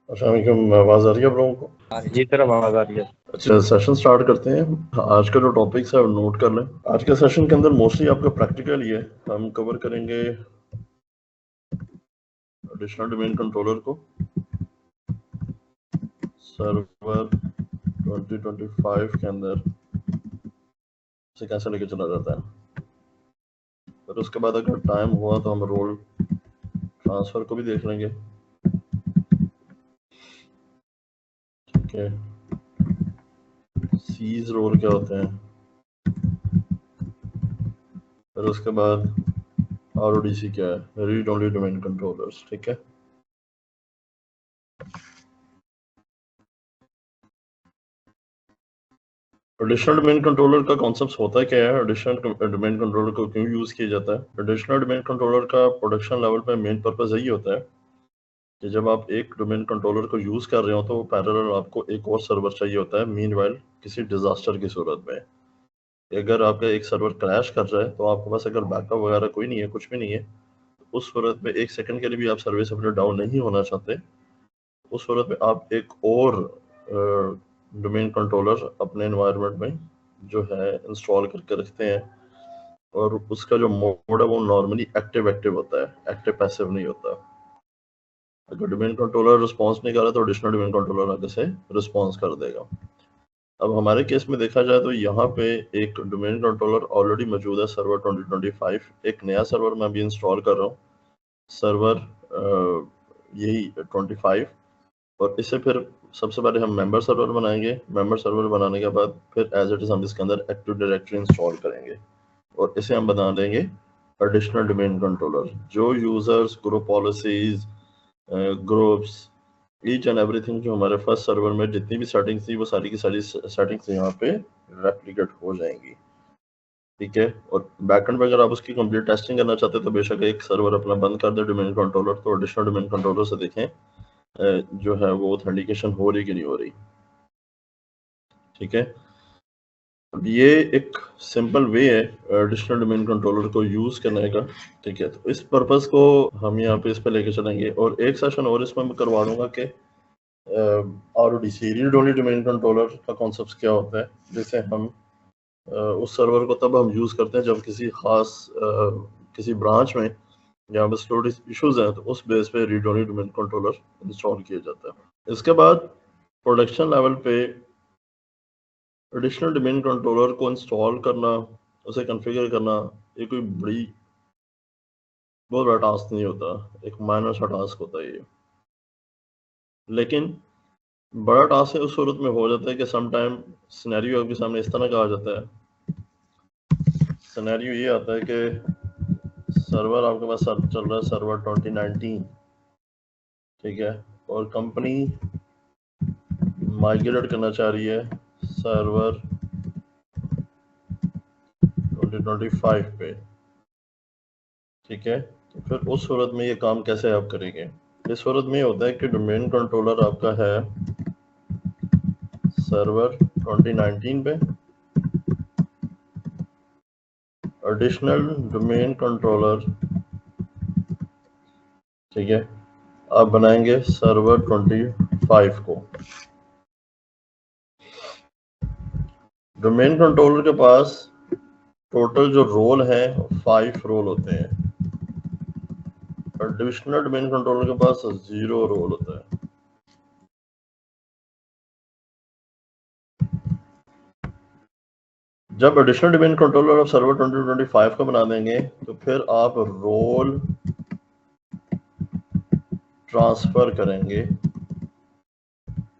अस्सलाम वालेकुम, आवाज़ आ रही है आप लोगों को? जी सर, अब आवाज आ रही है। अच्छा, सेशन स्टार्ट करते हैं। आज का जो टॉपिक्स है वो नोट कर लें। आज के सेशन के अंदर मोस्टली आपका प्रैक्टिकल ही है। हम कवर करेंगे एडिशनल डोमेन कंट्रोलर को, सर्वर 2025 के अंदर से कैसे लेके चला जाता है। फिर उसके बाद अगर टाइम हुआ तो हम रोल ट्रांसफ़र को भी देख लेंगे। ठीक है, सीज रोल क्या होते हैं, फिर उसके बाद RODC क्या है, रीड ओनली डोमेन कंट्रोलर्स। ठीक है, एडिशनल डोमेन कंट्रोलर का कॉन्सेप्ट होता है क्या है, एडिशनल डोमेन कंट्रोलर को क्यों यूज़ किया जाता है। एडिशनल डोमेन कंट्रोलर का प्रोडक्शन लेवल पे मेन पर्पस यही होता है कि जब आप एक डोमेन कंट्रोलर को यूज़ कर रहे हो तो पैरेलल आपको एक और सर्वर चाहिए होता है, मीनवाइल किसी डिजास्टर की सूरत में। अगर आपका एक सर्वर क्रैश कर रहा है तो आपके पास अगर बैकअप वगैरह कोई नहीं है, कुछ भी नहीं है, तो उस सूरत में एक सेकंड के लिए भी आप सर्विस अपने डाउन नहीं होना चाहते, उस सूरत में आप एक और डोमेन कंट्रोलर अपने एनवायरनमेंट में जो है इंस्टॉल करके रखते हैं, और उसका जो मोड है वो नॉर्मली एक्टिव एक्टिव होता है, एक्टिव पैसिव नहीं होता। अगर डोमेन कंट्रोलर रिस्पॉन्स नहीं कर रहा तो एडिशनल डोमेन कंट्रोलर आगे से रिस्पॉन्स कर देगा। अब हमारे केस में देखा जाए तो यहाँ पे एक डोमेन कंट्रोलर ऑलरेडी मौजूद है, सर्वर 2025। एक नया सर्वर मैं अभी इंस्टॉल कर रहा हूँ, सर्वर यही 25, और इससे फिर सबसे पहले हम मेंबर सर्वर बनाएंगे। मेंबर सर्वर बनाने के बाद फिर एज इट इज हम इसके अंदर एक्टिव डायरेक्टरी इंस्टॉल करेंगे, और इसे हम बना देंगे एडिशनल डोमेन कंट्रोलर। जो users, group policies, groups, each and everything जो हमारे फर्स्ट सर्वर में जितनी भी सेटिंग्स थी वो सारी की सारी सेटिंग्स यहाँ पे रेप्लिकेट हो जाएंगी। ठीक है, और बैकएंड पे अगर आप उसकी कंप्लीट टेस्टिंग करना चाहते हैं तो बेशक एक सर्वर अपना बंद कर दे डोमेन कंट्रोलर, तो एडिशनल डोमेन कंट्रोलर से देखें जो है वो ऑथेंटिकेशन हो रही कि नहीं हो रही। ठीक है, अब ये एक सिंपल वे है एडिशनल डोमेन कंट्रोलर को यूज करने का। ठीक है, तो इस पर्पस को हम यहाँ पे इस पे लेके चलेंगे, और एक सेशन और इसमें मैं करवा दूंगा कि RODC read only domain controller का कॉन्सेप्ट क्या होता है, जिसे हम उस सर्वर को तब हम यूज करते हैं जब किसी खास किसी ब्रांच में जहाँ पे सिक्योरिटी इश्यूज हैं, तो उस बेस पे read only domain controller install किया जाता है। इसके बाद प्रोडक्शन लेवल पे एडिशनल डोमेन कंट्रोलर को इंस्टॉल करना, उसे कॉन्फ़िगर करना, ये कोई बहुत बड़ा टास्क नहीं होता, एक माइनर सा टास्क होता है ये। लेकिन बड़ा टास्क है उस सूरत में हो जाता है कि सम टाइम सिनेरियो आपके सामने इस तरह का आ जाता है। सिनेरियो ये आता है कि सर्वर आपके पास चल रहा है, सर्वर 2019। ठीक है, और कंपनी माइग्रेट करना चाह रही है सर्वर 2025 पे। ठीक है, तो फिर उस सूरत में ये काम कैसे आप करेंगे। इस सूरत में होता है कि डोमेन कंट्रोलर आपका है सर्वर 2019 पे, एडिशनल डोमेन कंट्रोलर, ठीक है, आप बनाएंगे सर्वर 25 को। डोमेन कंट्रोलर के पास टोटल जो रोल है 5 रोल होते हैं, एडिशनल डोमेन कंट्रोलर के पास 0 रोल होता है। जब एडिशनल डोमेन कंट्रोलर आप सर्वर 2025 का बना देंगे तो फिर आप रोल ट्रांसफर करेंगे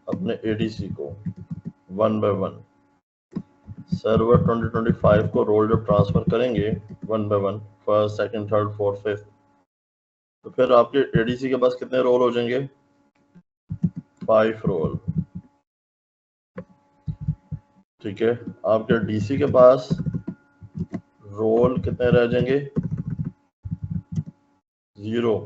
अपने ADC को 1 बाय 1। सर्वर 2025 को रोल जब ट्रांसफर करेंगे 1 by 1, first, second, third, fourth, fifth, तो फिर आपके ADC के पास कितने रोल हो जाएंगे, 5 रोल। ठीक है, आपके DC के पास रोल कितने रह जाएंगे, 0।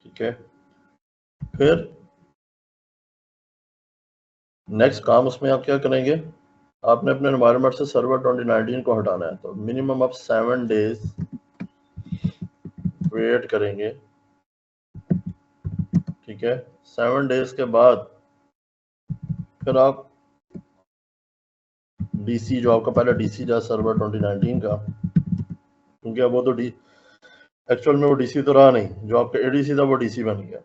ठीक है, फिर नेक्स्ट काम उसमें आप क्या करेंगे, आपने अपने एनवायरनमेंट से सर्वर 2019 को हटाना है, तो मिनिमम आप 7 डेज वेट करेंगे, ठीक है। 7 डेज के बाद फिर आप डीसी, जो आपका पहले डीसी था सर्वर 2019 का, क्योंकि अब वो तो एक्चुअल में वो डीसी तो रहा नहीं, जो आपका एडीसी था वो डीसी बन गया,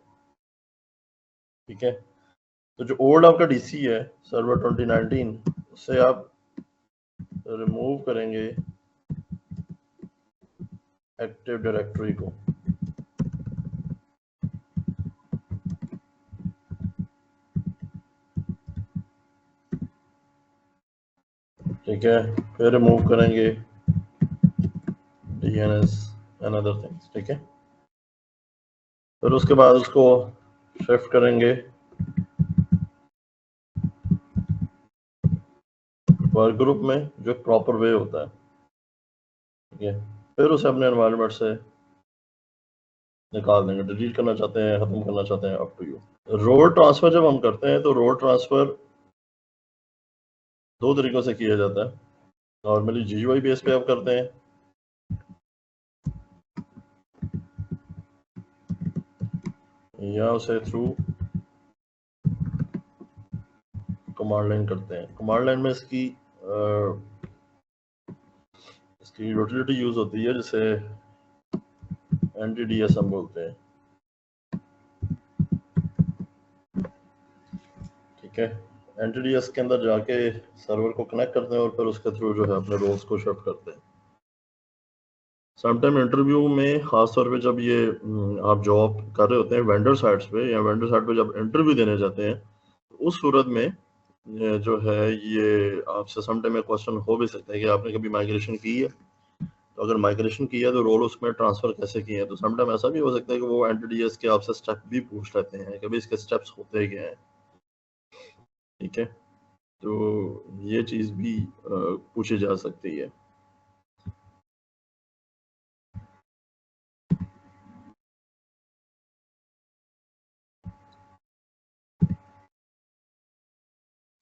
ठीक है। तो जो ओल्ड आपका डीसी है सर्वर 2019, उसे आप रिमूव करेंगे एक्टिव डायरेक्टरी को, ठीक है। फिर रिमूव करेंगे डीएनएस एंड अदर थिंग्स, ठीक है। फिर उसके बाद उसको शिफ्ट करेंगे वर्क ग्रुप में, जो प्रॉपर वे होता है, ठीक है। फिर उसे अपने एनवायरनमेंट से निकाल देंगे, डिलीट करना चाहते हैं, खत्म करना चाहते हैं, up to you. Role transfer जब हम करते हैं तो रोल ट्रांसफर 2 तरीकों से किया जाता है। नॉर्मली जीयूआई बेस पे आप करते हैं, या उसे थ्रू कमांड लाइन करते हैं। कमांड लाइन में इसकी यूटिलिटी यूज होती है, जिसे एनटीडीएस हम बोलते हैं, ठीक है। एनटीडीएस के अंदर जाके सर्वर को कनेक्ट करते हैं और फिर उसके थ्रू जो है अपने रोल्स को शिफ्ट करते हैं। समटाइम इंटरव्यू में खास तौर पे जब ये आप जॉब कर रहे होते हैं वेंडर साइट्स पे, या वेंडर साइट पे जब इंटरव्यू देने जाते हैं, उस सूरत में जो है ये आपसे समटाइम में क्वेश्चन हो भी सकता है कि आपने कभी माइग्रेशन की है। तो अगर माइग्रेशन किया है तो रोल उसमें ट्रांसफर कैसे किए हैं। तो समटाइम ऐसा भी हो सकता है कि वो एनटीडीएस के आपसे स्टेप भी पूछ लेते हैं, कभी इसके स्टेप्स होते क्या हैं, ठीक है। तो ये चीज भी पूछी जा सकती है।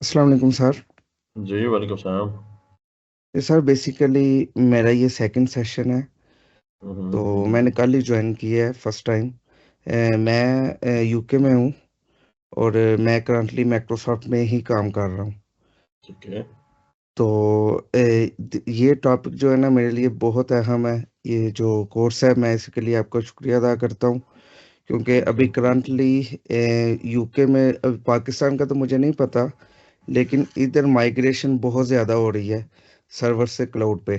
अस्सलाम वालेकुम सर। जी वालेकुम सलाम। ये सर बेसिकली मेरा ये सेकंड सेशन है, तो मैंने कल ही ज्वाइन किया है फर्स्ट टाइम। मैं यूके में हूँ और मैं करंटली माइक्रोसॉफ्ट में ही काम कर रहा हूँ। ठीक है। तो ये टॉपिक जो है ना मेरे लिए बहुत अहम है। ये जो कोर्स है मैं इसके लिए आपका शुक्रिया अदा करता हूँ, क्योंकि अभी करंटली यूके में, अभी पाकिस्तान का तो मुझे नहीं पता, लेकिन इधर माइग्रेशन बहुत ज़्यादा हो रही है सर्वर से क्लाउड पे।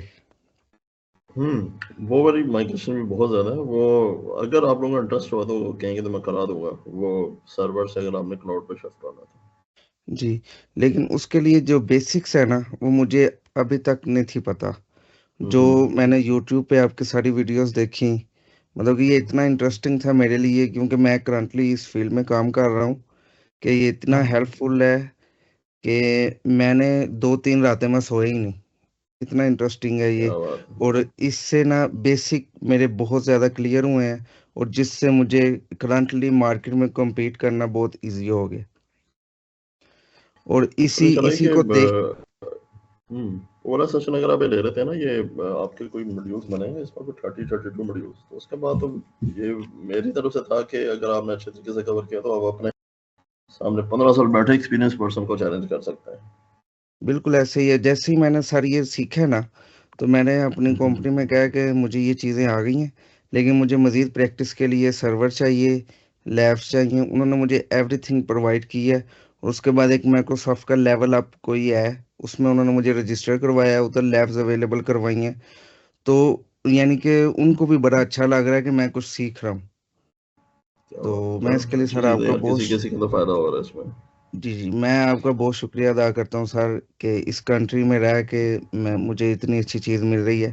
वो वाली माइग्रेशन भी बहुत ज़्यादा है। वो अगर आप लोगों का इंटरेस्ट हुआ तो कहेंगे तो मैं करा दूंगा, वो सर्वर से अगर आपने क्लाउड पे शिफ्ट होना था। जी, लेकिन उसके लिए जो बेसिक्स है ना वो मुझे अभी तक नहीं थी पता। जो मैंने यूट्यूब पे आपकी सारी वीडियोस देखी, मतलब कि ये इतना इंटरेस्टिंग था मेरे लिए, क्योंकि मैं करंटली इस फील्ड में काम कर रहा हूँ, कि ये इतना हेल्पफुल है कि मैंने 2-3 रातें मैं सोया ही नहीं। इतना इंटरेस्टिंग है ये। क्या बात है। और इससे ना बेसिक मेरे बहुत ज़्यादा क्लियर हुए हैं, और जिससे मुझे करंटली मार्केट में कम्पीट करना बहुत ईजी हो गया। और इसी अभी चला है इसी कि को देख। पूरा सेशन अगर आप ये ले रहे थे ना, ये आपके कोई मॉड्यूल्स बनेंगे इसमें, कोई 30-32 मॉड्यूल्स। तो उसके बाद तो ये मेरी तरफ से था कि अगर आपने अच्छे तरीके से कवर किया तो आप अपने सामने 15 साल बैठे एक्सपीरियंस पर्सन को चैलेंज कर सकते हैं। बिल्कुल ऐसे ही है। जैसे ही मैंने सर ये सीखा ना, तो मैंने अपनी कंपनी में कहा कि मुझे ये चीज़ें आ गई हैं, लेकिन मुझे मज़ीद प्रैक्टिस के लिए सर्वर चाहिए, लैब्स चाहिए। उन्होंने मुझे एवरीथिंग प्रोवाइड की है। और उसके बाद एक माइक्रोसॉफ्ट का लेवल अप कोई है, उसमें उन्होंने मुझे रजिस्टर करवाया है, उधर लैब्स अवेलेबल करवाई हैं। तो यानी कि उनको भी बड़ा अच्छा लग रहा है कि मैं कुछ सीख रहा हूँ। क्या तो बात है, मैं चलो इसके लिए अच्छी सर चीज़ है आपका यार, किसी किसी का तो फायदा हो रहा है इसमें। जी जी, मैं आपका बहुत शुक्रिया अदा करता हूँ सर, कि इस कंट्री में रह के मैं मुझे इतनी अच्छी चीज़ मिल रही है।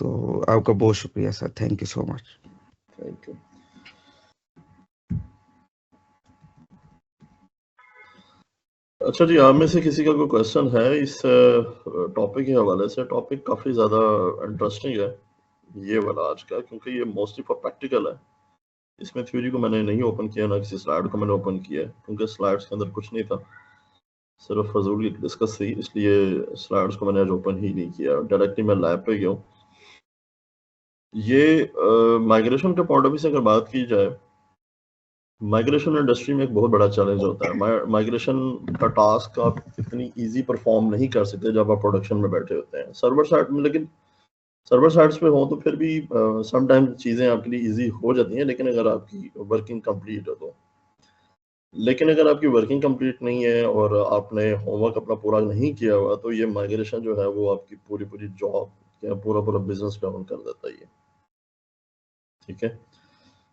तो आपका बहुत शुक्रिया sir, thank you so much. Thank you. अच्छा जी, आप में से किसी का कोई क्वेश्चन है इस टॉपिक के हवाले से? टॉपिक काफ़ी ज़्यादा इंटरेस्टिंग है ये वाला आज का, क्योंकि ये मोस्टली फॉर प्रैक्टिकल है। इसमें थ्योरी को मैंने नहीं ओपन किया, ना किसी स्लाइड को मैंने ओपन किया है, क्योंकि स्लाइड्स के अंदर कुछ नहीं था, सिर्फ फजूल की डिस्कस थी, इसलिए स्लाइड्स को मैंने आज ओपन ही नहीं किया। डायरेक्टली मैं लैब पे गया हूँ ये माइग्रेशन के पॉइंट ऑफ व्यू से अगर बात की जाए, माइग्रेशन इंडस्ट्री में एक बहुत बड़ा चैलेंज होता है। माइग्रेशन का टास्क आप इतनी इजी परफॉर्म नहीं कर सकते जब आप प्रोडक्शन में बैठे होते हैं सर्वर साइड में, लेकिन सर्वर साइड्स पे हो तो फिर भी समटाइम चीज़ें आपके लिए इजी हो जाती हैं, लेकिन अगर आपकी वर्किंग कंप्लीट हो तो। लेकिन अगर आपकी वर्किंग कंप्लीट नहीं है और आपने होमवर्क अपना पूरा नहीं किया हुआ, तो ये माइग्रेशन जो है वो आपकी पूरी जॉब या पूरा बिजनेस डाउन कर देता है ये। ठीक है,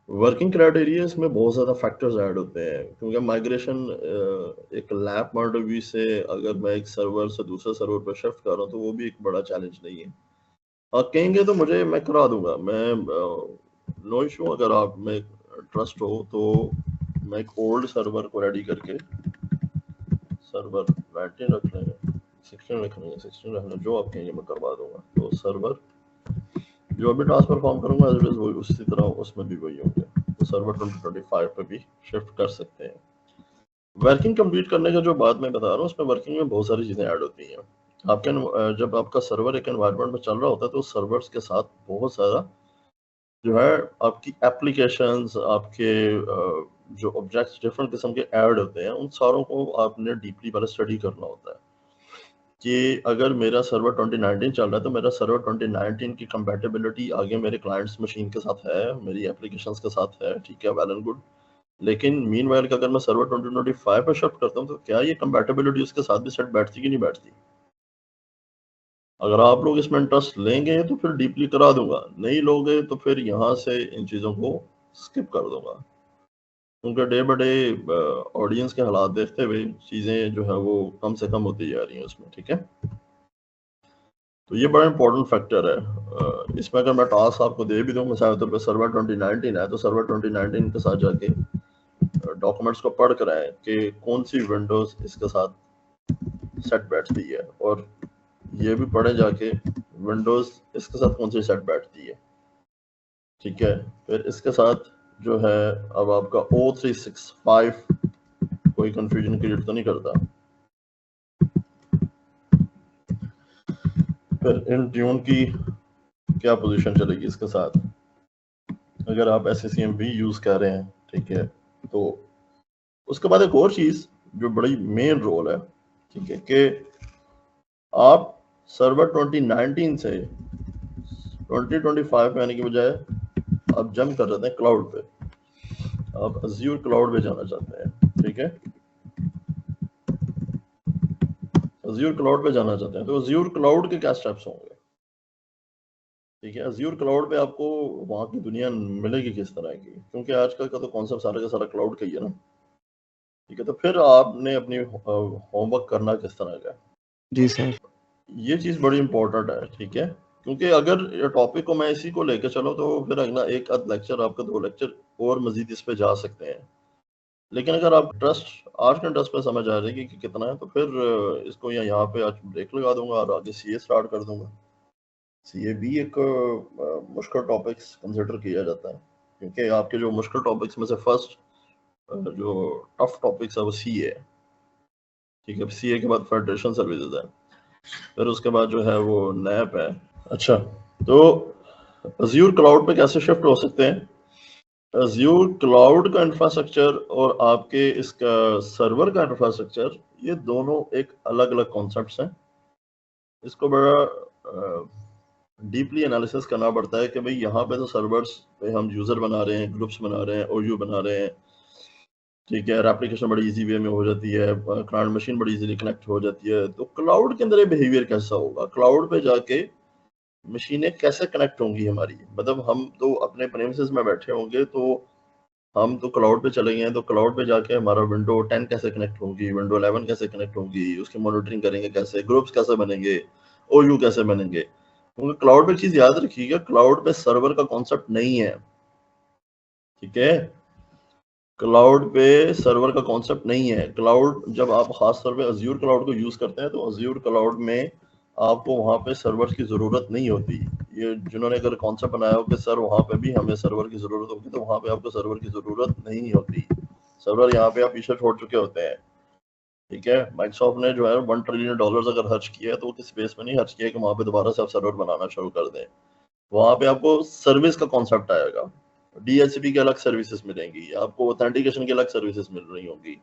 वर्किंग क्राइटेरिया इसमें बहुत ज़्यादा फैक्टर्स ऐड होते हैं, क्योंकि माइग्रेशन एक लैब पॉइंट ऑफ व्यू से अगर मैं एक सर्वर से दूसरे सर्वर पर शिफ्ट कर रहा हूँ तो वो भी एक बड़ा चैलेंज नहीं है। आप कहेंगे तो मैं करा दूंगा, मैं नो इशू, अगर आप में ट्रस्ट हो तो मैं एक ओल्ड सर्वर को रेडी करके सर्वर 19 रख लेंगे, 16 रख लेंगे, 16 रख लेंगे, जो आप कहेंगे मैं करवा दूंगा। तो सर्वर जो अभी टास्क परफॉर्म करूंगा एज इट इज वही उसी तरह उसमें भी वही होंगे, तो सर्वर 2025 पे भी शिफ्ट कर सकते हैं। वर्किंग कंप्लीट करने का जो बात मैं बता रहा हूँ, उसमें वर्किंग में बहुत सारी चीज़ें ऐड होती हैं। आपके जब आपका सर्वर एक एनवायरनमेंट में चल रहा होता है तो सर्वर्स के साथ बहुत सारा जो है आपकी एप्लीकेशंस, आपके जो ऑब्जेक्ट्स डिफरेंट किस्म के ऐड होते हैं, उन सारों को आपने डीपली पहले स्टडी करना होता है कि अगर मेरा सर्वर 2019 चल रहा है तो मेरा सर्वर 2019 की कंपैटिबिलिटी आगे मेरे क्लाइंट्स मशीन के साथ है, मेरी एप्लीकेशंस के साथ है, ठीक है, वेल एंड गुड। लेकिन मीनवाइल का अगर मैं सर्वर 2025 पे शिफ्ट करता हूँ तो क्या ये कंपैटिबिलिटी उसके साथ भी सेट बैठती कि नहीं बैठती? अगर आप लोग इसमें इंटरेस्ट लेंगे तो फिर डीपली करा दूंगा, नहीं लोगे तो फिर यहाँ से इन चीज़ों को स्किप कर दूंगा, क्योंकि डे बाय डे ऑडियंस के हालात देखते हुए चीज़ें जो है वो कम से कम होती जा रही हैं उसमें। ठीक है, तो ये बड़ा इंपॉर्टेंट फैक्टर है। इसमें अगर मैं टास्क आपको दे भी दूँ, मिसाल के तौर पर सर्वर 2019 है तो सर्वर 2019 के साथ जाके डॉक्यूमेंट्स को पढ़ कर आए कि कौन सी विंडोज इसके साथ सेट बैठती है, और ये भी पढ़े जाके विंडोज इसके साथ कौन सी सेट बैठती है। ठीक है, फिर इसके साथ जो है अब आपका O365 कोई कंफ्यूजन क्रिएट तो नहीं करता। फिर इन ट्यून की क्या पोजीशन चलेगी इसके साथ, अगर आप SCCM भी यूज कर रहे हैं, ठीक है। तो उसके बाद एक और चीज जो बड़ी मेन रोल है, ठीक है, कि आप सर्वर 2019 से 2025 पे आने की बजाय आप जंप कर रहे थे क्लाउड पे, आप अज्यूर क्लाउड पे जाना चाहते हैं। ठीक है, अज्यूर क्लाउड पे जाना चाहते हैं तो अज्यूर क्लाउड के क्या स्टेप्स होंगे? ठीक है, अज्यूर क्लाउड पे आपको वहाँ की दुनिया मिलेगी किस तरह की, क्योंकि आजकल का तो कॉन्सेप्ट सारा का सारा क्लाउड का ही है ना। ठीक है, तो फिर आपने अपनी होमवर्क करना किस तरह का, जी सर। ये चीज़ बड़ी इंपॉर्टेंट है। ठीक है, क्योंकि अगर टॉपिक को मैं इसी को लेकर चलो तो फिर अगला एक आध लेक्चर, आपका 2 लेक्चर और मजीद इस पे जा सकते हैं। लेकिन अगर आप ट्रस्ट आज के ट्रस्ट पे समझ आ जाएगी कि कितना है, तो फिर इसको यहाँ पे आज ब्रेक लगा दूंगा और आगे सीए स्टार्ट कर दूंगा। सीए भी एक मुश्किल टॉपिक्स कंसिडर किया जाता है, क्योंकि आपके जो मुश्किल टॉपिक्स में से फर्स्ट जो टफ टॉपिक्स है वो सीए है। ठीक है, सीए के बाद फेडरेशन सर्विसेज है, फिर उसके बाद जो है वो नैप है। अच्छा, तो अज्यूर क्लाउड पे कैसे शिफ्ट हो सकते हैं? अज्यूर क्लाउड का इंफ्रास्ट्रक्चर और आपके इसका सर्वर का इंफ्रास्ट्रक्चर, ये दोनों एक अलग अलग कॉन्सेप्ट्स हैं। इसको बड़ा डीपली एनालिसिस करना पड़ता है कि भाई यहाँ पे तो सर्वर्स पे हम यूज़र बना रहे हैं, ग्रुप्स बना रहे हैं, ओयू बना रहे हैं, ठीक है, एप्लीकेशन बड़ी इजी वे में हो जाती है, क्लाउड मशीन बड़ी इजीली कनेक्ट हो जाती है। तो क्लाउड के अंदर ये बिहेवियर कैसा होगा, क्लाउड पे जाके मशीनें कैसे कनेक्ट होंगी हमारी, मतलब हम तो अपने प्रेमिसेस में बैठे होंगे, तो हम तो क्लाउड पे चले गए, तो क्लाउड पे जाके हमारा विंडो 10 कैसे कनेक्ट होगी, विंडो 11 कैसे कनेक्ट होगी, उसकी मॉनिटरिंग करेंगे कैसे, ग्रुप्स कैसे बनेंगे, ओयू कैसे बनेंगे। क्योंकि क्लाउड पे चीज याद रखिएगा, क्लाउड पे सर्वर का कॉन्सेप्ट नहीं है। ठीक है, क्लाउड पे सर्वर का कॉन्सेप्ट नहीं है। क्लाउड जब आप खास तौर पे अज्यूर क्लाउड को यूज करते हैं तो अज्यूर क्लाउड में आपको वहां पे सर्वर की जरूरत नहीं होती। ये जिन्होंने अगर कॉन्सेप्ट बनाया हो कि सर वहां पे भी हमें सर्वर की जरूरत होगी, तो वहां पे आपको सर्वर की जरूरत नहीं होती। सर्वर यहाँ पे आप पीछे छोड़ चुके होते हैं। ठीक है, माइक्रोसॉफ्ट ने जो है $1 ट्रिलियन अगर खर्च किया है तो वो किस बेस पे नहीं खर्च किया कि वहां पे दोबारा से आप सर्वर बनाना शुरू कर दें। वहां पे आपको सर्विस का कॉन्सेप्ट आएगा, DHCP की अलग सर्विसेज मिलेंगी, आपको ऑथेंटिकेशन की अलग सर्विसेज मिल रही होंगी,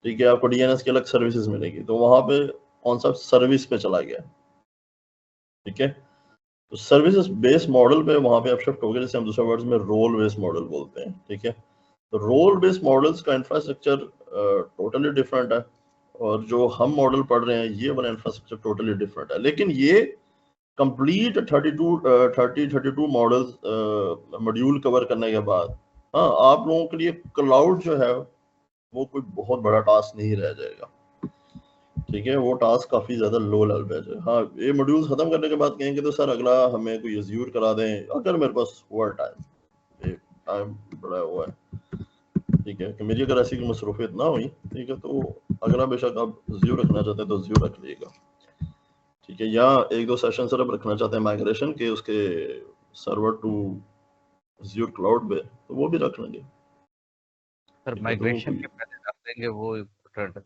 ठीक है, आपको DNS की अलग सर्विसेज मिलेगी। तो वहां पे कॉन्सेप्ट सर्विस पे चला गया, ठीक है। तो सर्विसेज बेस्ड मॉडल पे वहां पे आप शिफ्ट हो गए, जैसे हम दूसरे वर्ड्स में रोल बेस्ड मॉडल बोलते हैं, ठीक है। तो रोल बेस्ड मॉडल्स का इंफ्रास्ट्रक्चर टोटली डिफरेंट है, और जो हम मॉडल पढ़ रहे हैं ये वाला इंफ्रास्ट्रक्चर टोटली डिफरेंट है। लेकिन ये कंप्लीट 32 मॉडल्स मॉड्यूल कवर करने के बाद, हाँ, आप लोगों के लिए क्लाउड जो है वो कोई बहुत बड़ा टास्क नहीं रह जाएगा, ठीक है। वो टास्क काफी ज्यादा लो लेवल पे है। हाँ, ये मॉड्यूल खत्म करने के बाद कहेंगे तो सर अगला हमें कोई अज्यूर करा दें, अगर मेरे पास हुआ टाइम बड़ा हुआ है, ठीक है, कि मेरी अगर ऐसी कोई मसरूफियत ना हुई, ठीक है, तो अगला बेशक आप अज्यूर रखना चाहते हैं तो अज्यूर रख लीजिएगा, ठीक है। या 1-2 सेशन सर आप रखना चाहते हैं माइग्रेशन के उसके सर्वर टू अज्यूर क्लाउड पे, तो वो भी रख लेंगे सर। माइग्रेशन के पहले रख देंगे वो इम्पोर्टेंट है।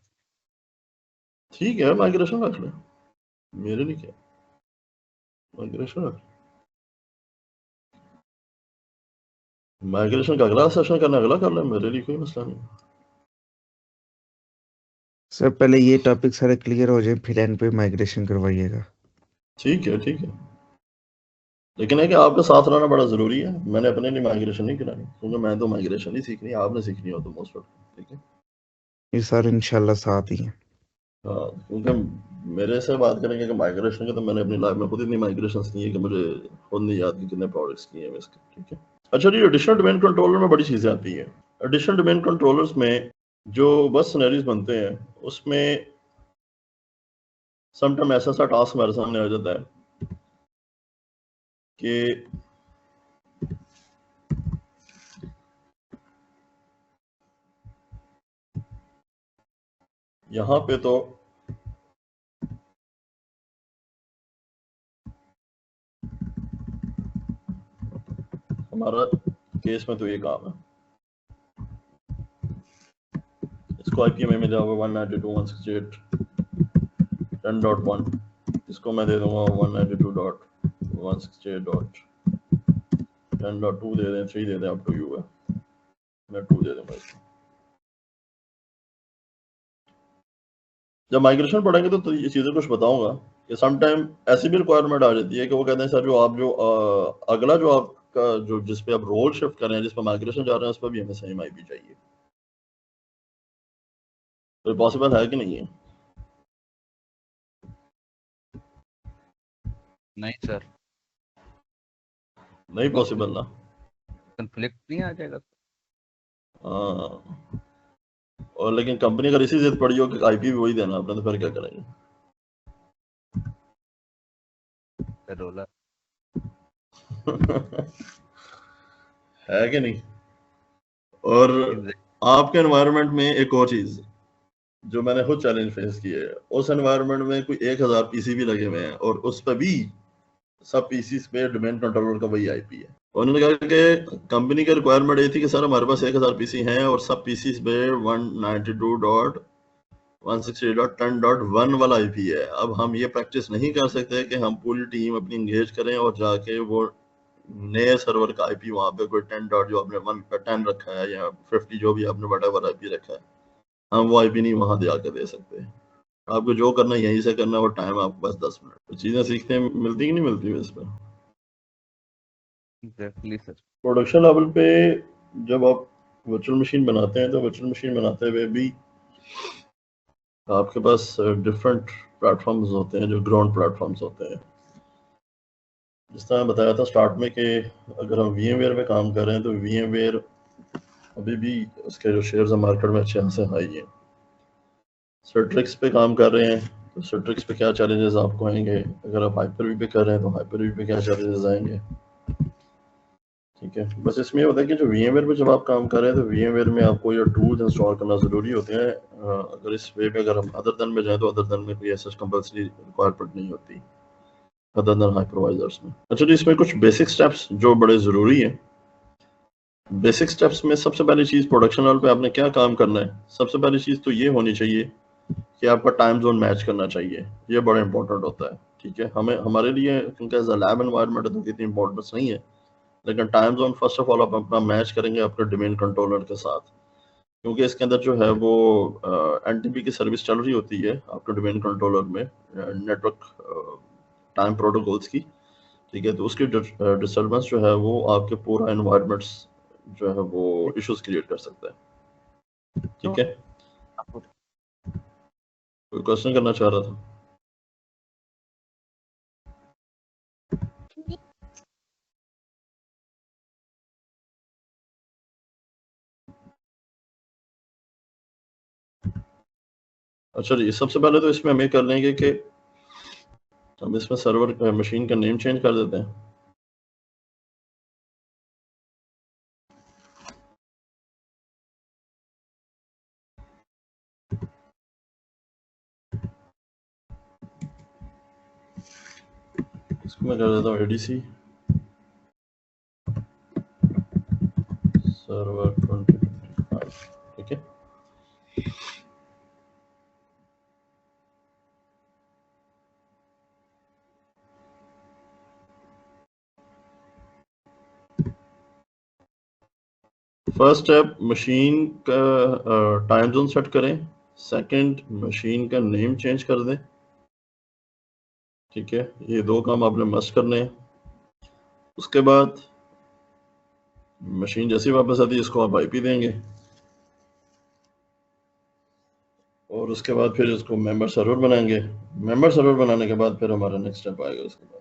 ठीक है, माइग्रेशन रख लें, मेरे लिए क्या, माइग्रेशन रख, माइग्रेशन का अगला सेशन करना अगला कर लें, मेरे लिए कोई मसला नहीं। सर पहले ये टॉपिक सारे क्लियर हो जाए, फिर एंड पे माइग्रेशन करवाइएगा। ठीक है, ठीक है, लेकिन है कि आपका साथ रहना बड़ा जरूरी है। मैंने अपने लिए माइग्रेशन नहीं करानी, क्योंकि मैं तो माइग्रेशन ही सीखनी है, आपने सीखनी हो तो मोस्ट ऑफ, ठीक है। ये सर इंशाल्लाह साथ ही है। हाँ, क्योंकि मेरे से बात करेंगे कि माइग्रेशन के, तो मैंने अपनी लाइफ में खुद इतनी माइग्रेशन की है कि मुझे खुद नहीं याद कि कितने प्रोजेक्ट्स किए हैं इसके, ठीक है। अच्छा जी, एडिशनल डोमेन कंट्रोलर में बड़ी चीजें आती हैं। एडिशनल डोमेन कंट्रोलर्स में जो बस सिनेरियोज बनते हैं, उसमें समटाइम ऐसा सा टास्क हमारे सामने आ जाता है कि यहाँ पे तो हमारा केस में तो ये काम है, इसको IPM में मिला हुआ 192.168.10.1, इसको मैं दे दूंगा 192.168.10.2 दे दें, 3 दे दें, अप टू यू है, मैं 2 दे दूंगा इसको। जब माइग्रेशन पढ़ेंगे तो ये चीज़ें कुछ बताऊंगा कि समटाइम ऐसी भी रिक्वायरमेंट आ जाती है कि वो कहते हैं सर जो आप जो अगला जो आपका जो जिस पे आप रोल शिफ्ट कर रहे हैं, जिस पे माइग्रेशन जा रहे हैं, उस पर भी हमें सेम IP चाहिए। तो पॉसिबल है कि नहीं है? नहीं सर, नहीं पॉसिबल ना। कंफ्लिक्ट नहीं आ जाएगा? हाँ, और लेकिन कंपनी अगर इसी जिद पड़ी हो कि IP भी वही देना आपने, तो फिर क्या करेंगे? रोला है कि नहीं? और आपके एनवायरनमेंट में एक और चीज जो मैंने खुद चैलेंज फेस किया है, उस एनवायरनमेंट में कोई 1000 PC भी लगे हुए हैं और उस पर भी सब PCs पे डोमेन कंट्रोलर का वही IP है। उन्होंने कहा कि कंपनी का रिक्वायरमेंट ये थी कि सर हमारे पास 1000 PC हैं और सब PCs पे 192.168.10.1 वाला IP है। अब हम ये प्रैक्टिस नहीं कर सकते कि हम पूरी टीम अपनी इंगेज करें और जाके वो नए सर्वर का IP वहां पे कोई 10 डॉट जो आपने 10 रखा है या 50 जो भी आपने व्हाटएवर IP रखा है, हम वो IP नहीं वहां दे आके दे सकते। आपको जो करना है यहीं से करना, और टाइम आपके पास 10 मिनट। तो चीजें सीखने मिलती कि नहीं मिलती इस पर? Exactly sir. प्रोडक्शन लेवल पे जब आप वर्चुअल मशीन बनाते हैं, तो वर्चुअल मशीन बनाते हुए भी आपके पास डिफरेंट प्लेटफॉर्म्स होते हैं जो ग्राउंड प्लेटफॉर्म्स होते हैं। जिस तरह बताया था स्टार्ट में कि अगर हम VMware में काम कर रहे हैं, तो VMware अभी भी उसके जो शेयर्स हैं मार्केट में अच्छे खासे हाई हैं। Citrix पे काम कर रहे हैं, तो Citrix पे क्या चैलेंजेस आपको आएंगे? अगर आप Hyper-V पे कर रहे हैं, तो Hyper-V पे क्या चैलेंजेस आएंगे? ठीक है, बस इसमें होता है कि जो VMware पे जब आप काम कर रहे हैं, तो VMware में आपको ये टूल्स इंस्टॉल करना ज़रूरी होते हैं। अगर इस वे पे अगर हम अदर देन में जाएं, तो अदर देन में कोई ऐसा कंपल्सरी रिक्वायरमेंट नहीं होती अदर देन हाइपरवाइजर्स में। अच्छा जी, इसमें कुछ बेसिक स्टेप्स जो बड़े ज़रूरी हैं। बेसिक स्टेप्स में सबसे पहली चीज़, प्रोडक्शन लेवल पे आपने क्या काम करना है, सबसे पहली चीज़ तो ये होनी चाहिए कि आपका टाइम जोन मैच करना चाहिए। ये बड़ा इंपॉर्टेंट होता है। ठीक है, हमें हमारे लिए क्योंकि एज अ लैब एनवायरनमेंट है तो इतनी इंपॉर्टेंस नहीं है, लेकिन time zone first of all आप अपना मैच करेंगे अपने डोमेन कंट्रोलर के साथ, क्योंकि इसके अंदर जो है वो एनटीपी की सर्विस चल रही होती है आपके डोमेन कंट्रोलर में नेटवर्क टाइम प्रोटोकॉल्स की, ठीक है, तो उसकी डिस्टर्बेंस जो है वो आपके पूरा एनवायरनमेंट्स जो है वो इश्यूज क्रिएट कर सकता है। ठीक है, कोई क्वेश्चन करना चाह रहा था? अच्छा जी, सबसे पहले तो इसमें हम ये कर लेंगे कि हम इसमें सर्वर मशीन का नेम चेंज कर देते हैं। इसको मैं कर देता हूँ एडीसी सर्वर 2025, ठीक है। फर्स्ट स्टेप मशीन का टाइम जोन सेट करें, सेकंड मशीन का नेम चेंज कर दें, ठीक है, ये दो काम आपने मस्ट करने हैं। उसके बाद मशीन जैसी वापस आती है इसको आप आईपी देंगे और उसके बाद फिर इसको मेंबर सर्वर बनाएंगे। मेंबर सर्वर बनाने के बाद फिर हमारा नेक्स्ट स्टेप आएगा उसके बाद।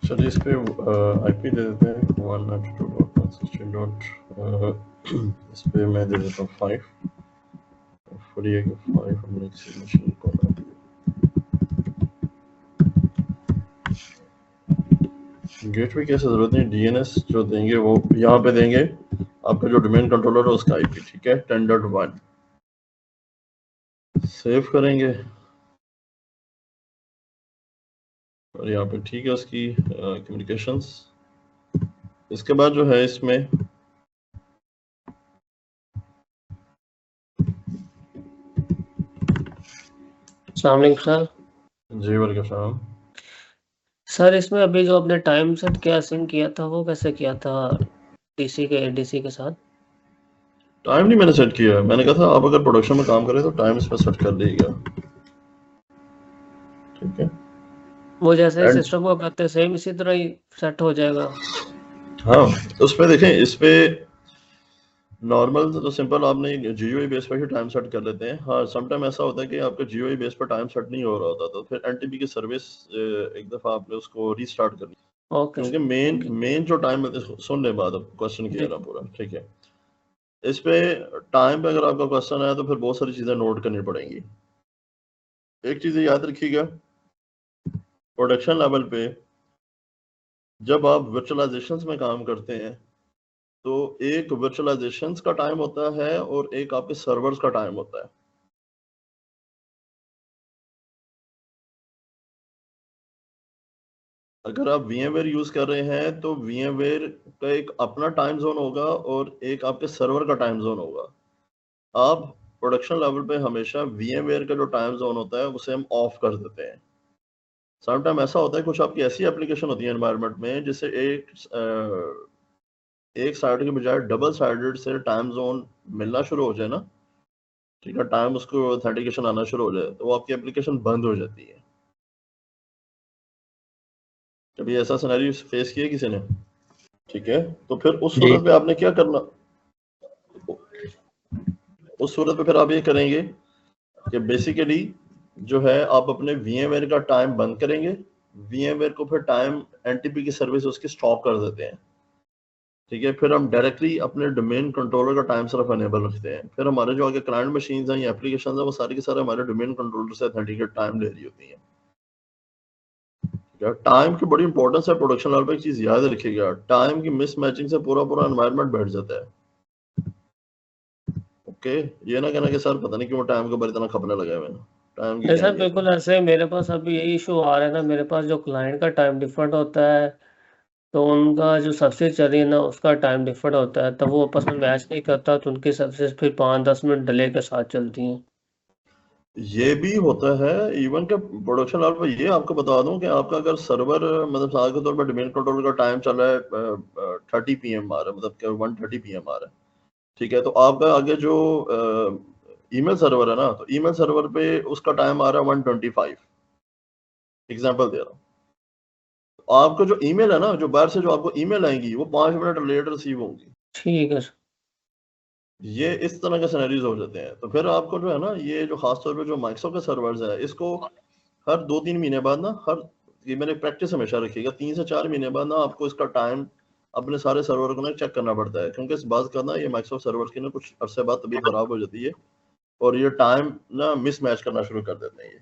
चलिए इस पे आईपी दे देते हैं 192.168. इस पे मैं दे देता हूँ 5 फ्री है कि 5 हमने किसी मशीन को ना दिया। गेटवे की ऐसी जरूरत नहीं, डीएनएस जो देंगे वो यहाँ पे देंगे, आपका जो डोमेन कंट्रोलर है उसका आईपी, ठीक है, 10.1 सेव करेंगे और यहाँ पे ठीक है उसकी कम्युनिकेशंस। इसके बाद जो है इसमें अस्सलाम वालेकुम सर। जी वालेकुम सलाम। सर इसमें अभी जो आपने टाइम सेट किया सिंक किया था वो कैसे किया था डीसी के एडीसी के साथ? टाइम नहीं मैंने सेट किया, मैंने कहा था आप अगर प्रोडक्शन में काम करें तो टाइम इस पर सेट कर लीजिएगा, ठीक है। वो जैसे ही And- सिस्टम को करते हैं सेम इसी तरह ही सेट हो जाएगा? हाँ, उसमें देखें इस पे नॉर्मल तो सिंपल आपने जीओई बेस पर ही टाइम सेट कर लेते हैं। हाँ, समटाइम ऐसा होता है कि आपका जीओई बेस पर टाइम सेट नहीं हो रहा होता, तो फिर एनटीपी की सर्विस एक दफा आपने उसको रीस्टार्ट करनी, ओके क्योंकि मेन जो टाइम सुन ले बात, क्वेश्चन किया ना पूरा, ठीक है। इस पे टाइम पे अगर आपका क्वेश्चन है तो फिर बहुत सारी चीजें नोट करनी पड़ेंगी। एक चीज याद रखिएगा, प्रोडक्शन लेवल पे जब आप वर्चुअलाइजेशंस में काम करते हैं तो एक वर्चुअलाइजेशंस का टाइम होता है और एक आपके सर्वर्स का टाइम होता है। अगर आप VMware यूज कर रहे हैं तो VMware का एक अपना टाइम जोन होगा और एक आपके सर्वर का टाइम जोन होगा। आप प्रोडक्शन लेवल पे हमेशा VMware का जो टाइम जोन होता है उसे हम ऑफ कर देते हैं। समटाइम ऐसा होता है कुछ आपकी ऐसी एप्लीकेशन होती है एनवायरनमेंट में जिससे एक साइड के बजाय डबल साइडेड से टाइम जोन मिलना शुरू हो जाए ना, ठीक है, टाइम उसको ऑथेंटिकेशन आना शुरू हो जाए तो वो आपकी एप्लीकेशन बंद हो जाती है। कभी ऐसा सिनेरियो फेस किया किसी ने? ठीक है, तो फिर उस सूरत में आपने क्या करना, उस सूरत में फिर आप ये करेंगे कि बेसिकली जो है आप अपने VMware का टाइम बंद करेंगे, VMware को फिर टाइम NTP की सर्विस उसकी स्टॉप कर देते हैं। ठीक है, फिर हम डायरेक्टली अपने डोमेन कंट्रोलर का टाइम सिर्फ अनेबल रखते हैं। फिर हमारे जो आगे क्लाइंट मशीन्स हैं या एप्लीकेशंस हैं वो सारी के सारे हमारे डोमेन कंट्रोलर से ऑथेंटिकेट टाइम ले रही होती हैं। टाइम की बड़ी इंपॉर्टेंस है प्रोडक्शन लेवल पे। एक चीज याद रखिएगा, टाइम की मिसमैचिंग से पूरा एनवायरनमेंट बैठ जाता है। ओके, ये ना कहना कि सर पता नहीं क्यों टाइम के ऊपर इतना खपने लगा है मैंने टाइम की नहीं सर, क्या बिल्कुल ऐसे मेरे पास अभी यही इशू आ रहा है ना, मेरे पास जो क्लाइंट का टाइम डिफरेंट होता है तो उनका जो सर्विस चल रही है ना उसका टाइम डिफरेंट होता है, तब वो आपस में मैच नहीं करता तो उनकी सर्विस फिर 5-10 मिनट डिले के साथ चलती हैं। ये भी होता है इवन के प्रोडक्शन लेवल पर। ये आपको बता दूं कि आपका अगर सर्वर मतलब मिसाल के तौर पर डोमेन कंट्रोलर का टाइम चल रहा है 30 PM आ रहा है, मतलब 1:30 PM आ रहा है, ठीक है, तो आपका आगे जो ईमेल सर्वर है ना, तो ईमेल सर्वर पे उसका टाइम आ रहा है 1:25, एग्जांपल दे रहा हूँ। आपको जो ईमेल है ना, जो बाहर से जो आपको ईमेल आएंगी वो 5 मिनट लेट रिसीव होंगी। ठीक है सर। ये इस तरह के सिनेरियोज हो जाते हैं। तो फिर आपको जो है ना, ये जो खास तौर पे जो माइक्रोसॉफ्ट के सर्वर्स है, इसको हर 2-3 महीने बाद ना, ये मैंने प्रैक्टिस हमेशा रखिएगा, 3 से 4 महीने बाद ना आपको इसका टाइम अपने सारे सर्वर को ना चेक करना पड़ता है, क्योंकि इस बात का ना ये माइक्रोसॉफ्ट सर्वर की ना कुछ अरसे बाद तबीयत खराब हो जाती है और ये टाइम ना मिसमैच करना शुरू कर देते हैं। ये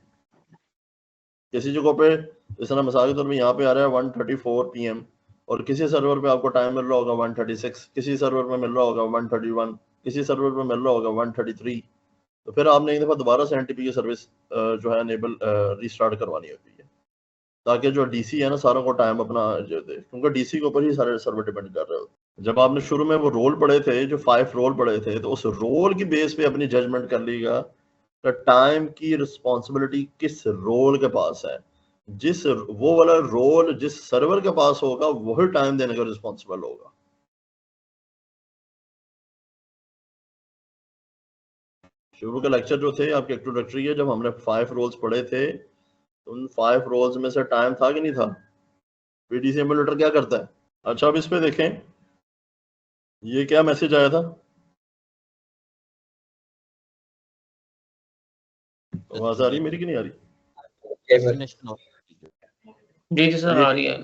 किसी जगह पे जिस तरह मिसाल के तौर पर यहाँ पे आ रहा है 1:34 PM और किसी सर्वर पे आपको टाइम मिल रहा होगा 1:36, किसी सर्वर में मिल रहा होगा 1:31, किसी सर्वर में मिल रहा होगा 1:33। तो फिर आपने एक दफा दोबारा से NTP की सर्विस जो है एनेबल रीस्टार्ट करवानी होती है, ताकि जो DC है ना सारों को टाइम अपना जो दे, क्योंकि DC के ऊपर ही सारे सर्वर डिपेंड कर रहे होते। जब आपने शुरू में वो रोल पढ़े थे, जो 5 रोल पढ़े थे, तो उस रोल की बेस पे अपनी जजमेंट कर लीगा कि टाइम की रिस्पॉन्सिबिलिटी किस रोल के पास है। जिस वो वाला रोल जिस सर्वर के पास होगा वही टाइम देने का रिस्पॉन्सिबल होगा। शुरू के लेक्चर जो थे आपके इंट्रोडक्टरी है, जब हमने 5 रोल्स पढ़े थे, उन 5 रोल्स में से टाइम था कि नहीं था? PDC एमुलेटर क्या करता है? अच्छा, अब इस पे देखें, ये क्या मैसेज आया था? आवाज आ रही मेरी कि नहीं आ रही? जी जी सर, आ रही है।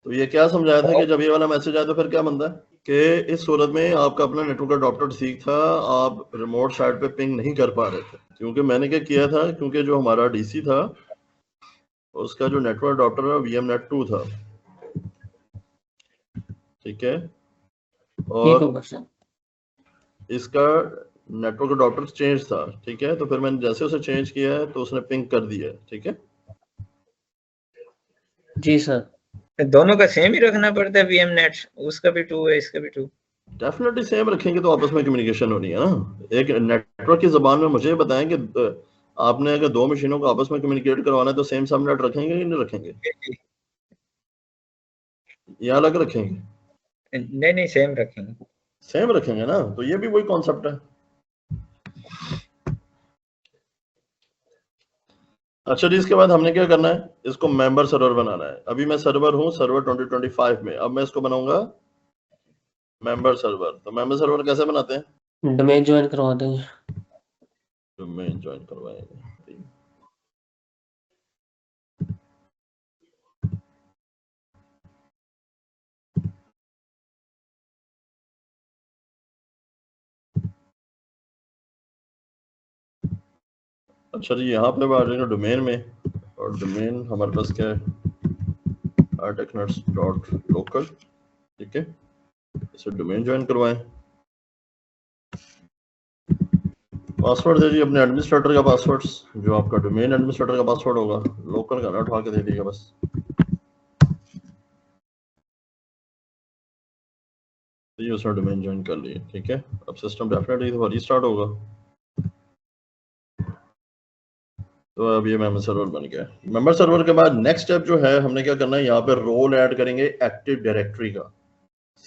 तो ये क्या समझाया था कि जब ये वाला मैसेज आया तो फिर क्या बनता है कि इस सूरत में आपका अपना नेटवर्क अडॉप्टर ठीक था, आप रिमोट साइट पे पिंग नहीं कर पा रहे थे। क्योंकि मैंने क्या किया था, क्योंकि जो हमारा DC था उसका जो नेटवर्क अडॉप्टर है VMNet 2 था, ठीक है, और इसका नेटवर्क अडॉप्टर चेंज था, ठीक है, तो फिर मैंने जैसे उसे चेंज किया है तो उसने पिंग कर दिया है, ठीक है। जी सर। दोनों का सेम ही रखना पड़ता है VMNet, उसका भी 2 है इसका भी 2? डेफिनेटली सेम रखेंगे तो आपस में कम्युनिकेशन होनी है ना। एक नेटवर्क की जबान में मुझे बताएं कि आपने अगर 2 मशीनों को आपस में कम्युनिकेट करवाना है तो सेम सबनेट रखेंगे कि नहीं रखेंगे, या अलग रखेंगे? नहीं सेम रखेंगे। सेम रखेंगे ना, तो ये भी वही कॉन्सेप्ट है। अच्छा जी, इसके बाद हमने क्या करना है, इसको मेंबर सर्वर बनाना है। अभी मैं सर्वर हूँ सर्वर 2025 में, अब मैं इसको बनाऊंगा मेंबर सर्वर। तो मेंबर सर्वर कैसे बनाते हैं? डोमेन ज्वाइन करवा देंगे। डोमेन ज्वाइन करवाएंगे। अच्छा जी, यहाँ पे आ जाएगा डोमेन में, और डोमेन हमारे पास क्या है, artechnuts.local, ठीक है, इसे डोमेन ज्वाइन करवाएं। पासवर्ड दे दिए अपने एडमिनिस्ट्रेटर का पासवर्ड, जो आपका डोमेन एडमिनिस्ट्रेटर का पासवर्ड होगा, लोकल का ना उठा के दे दिएगा बस। ये उसने डोमेन ज्वाइन कर लिया, ठीक है। अब सिस्टम डेफिनेटली रीस्टार्ट होगा। तो अब ये मेंबर सर्वर बन गया। मेंबर सर्वर के बाद नेक्स्ट स्टेप जो है, हमने क्या करना है, यहाँ पे रोल ऐड करेंगे एक्टिव डायरेक्टरी का।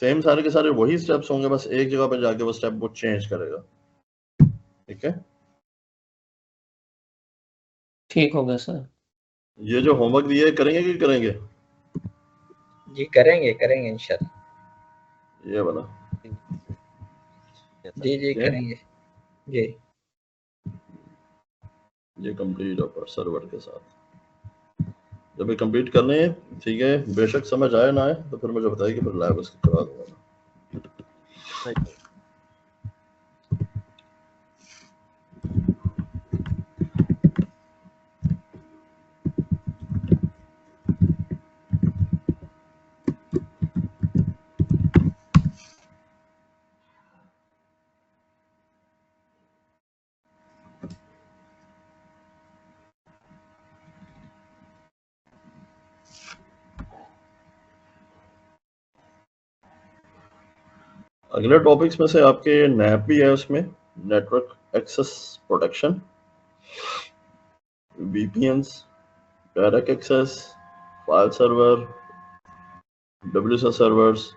सेम सारे के सारे वही स्टेप्स होंगे, बस एक जगह पे जाके वो स्टेप वो चेंज करेगा। ठीक है, ठीक हो गया सर। ये जो होमवर्क दिया है करेंगे कि करेंगे? जी करेंगे करेंगे इंशाल्लाह। ये वाला जी जी क्या? करेंगे जी। ये कंप्लीट होगा सर्वर के साथ। जब ये कंप्लीट कर लें, ठीक है, बेशक समझ आए ना आए तो फिर मुझे बताइए कि फिर लाइव उसको करा दूंगा। अगले टॉपिक्स में से आपके नैप भी है, उसमें network access protection, VPNs, direct access, file server, WSS servers,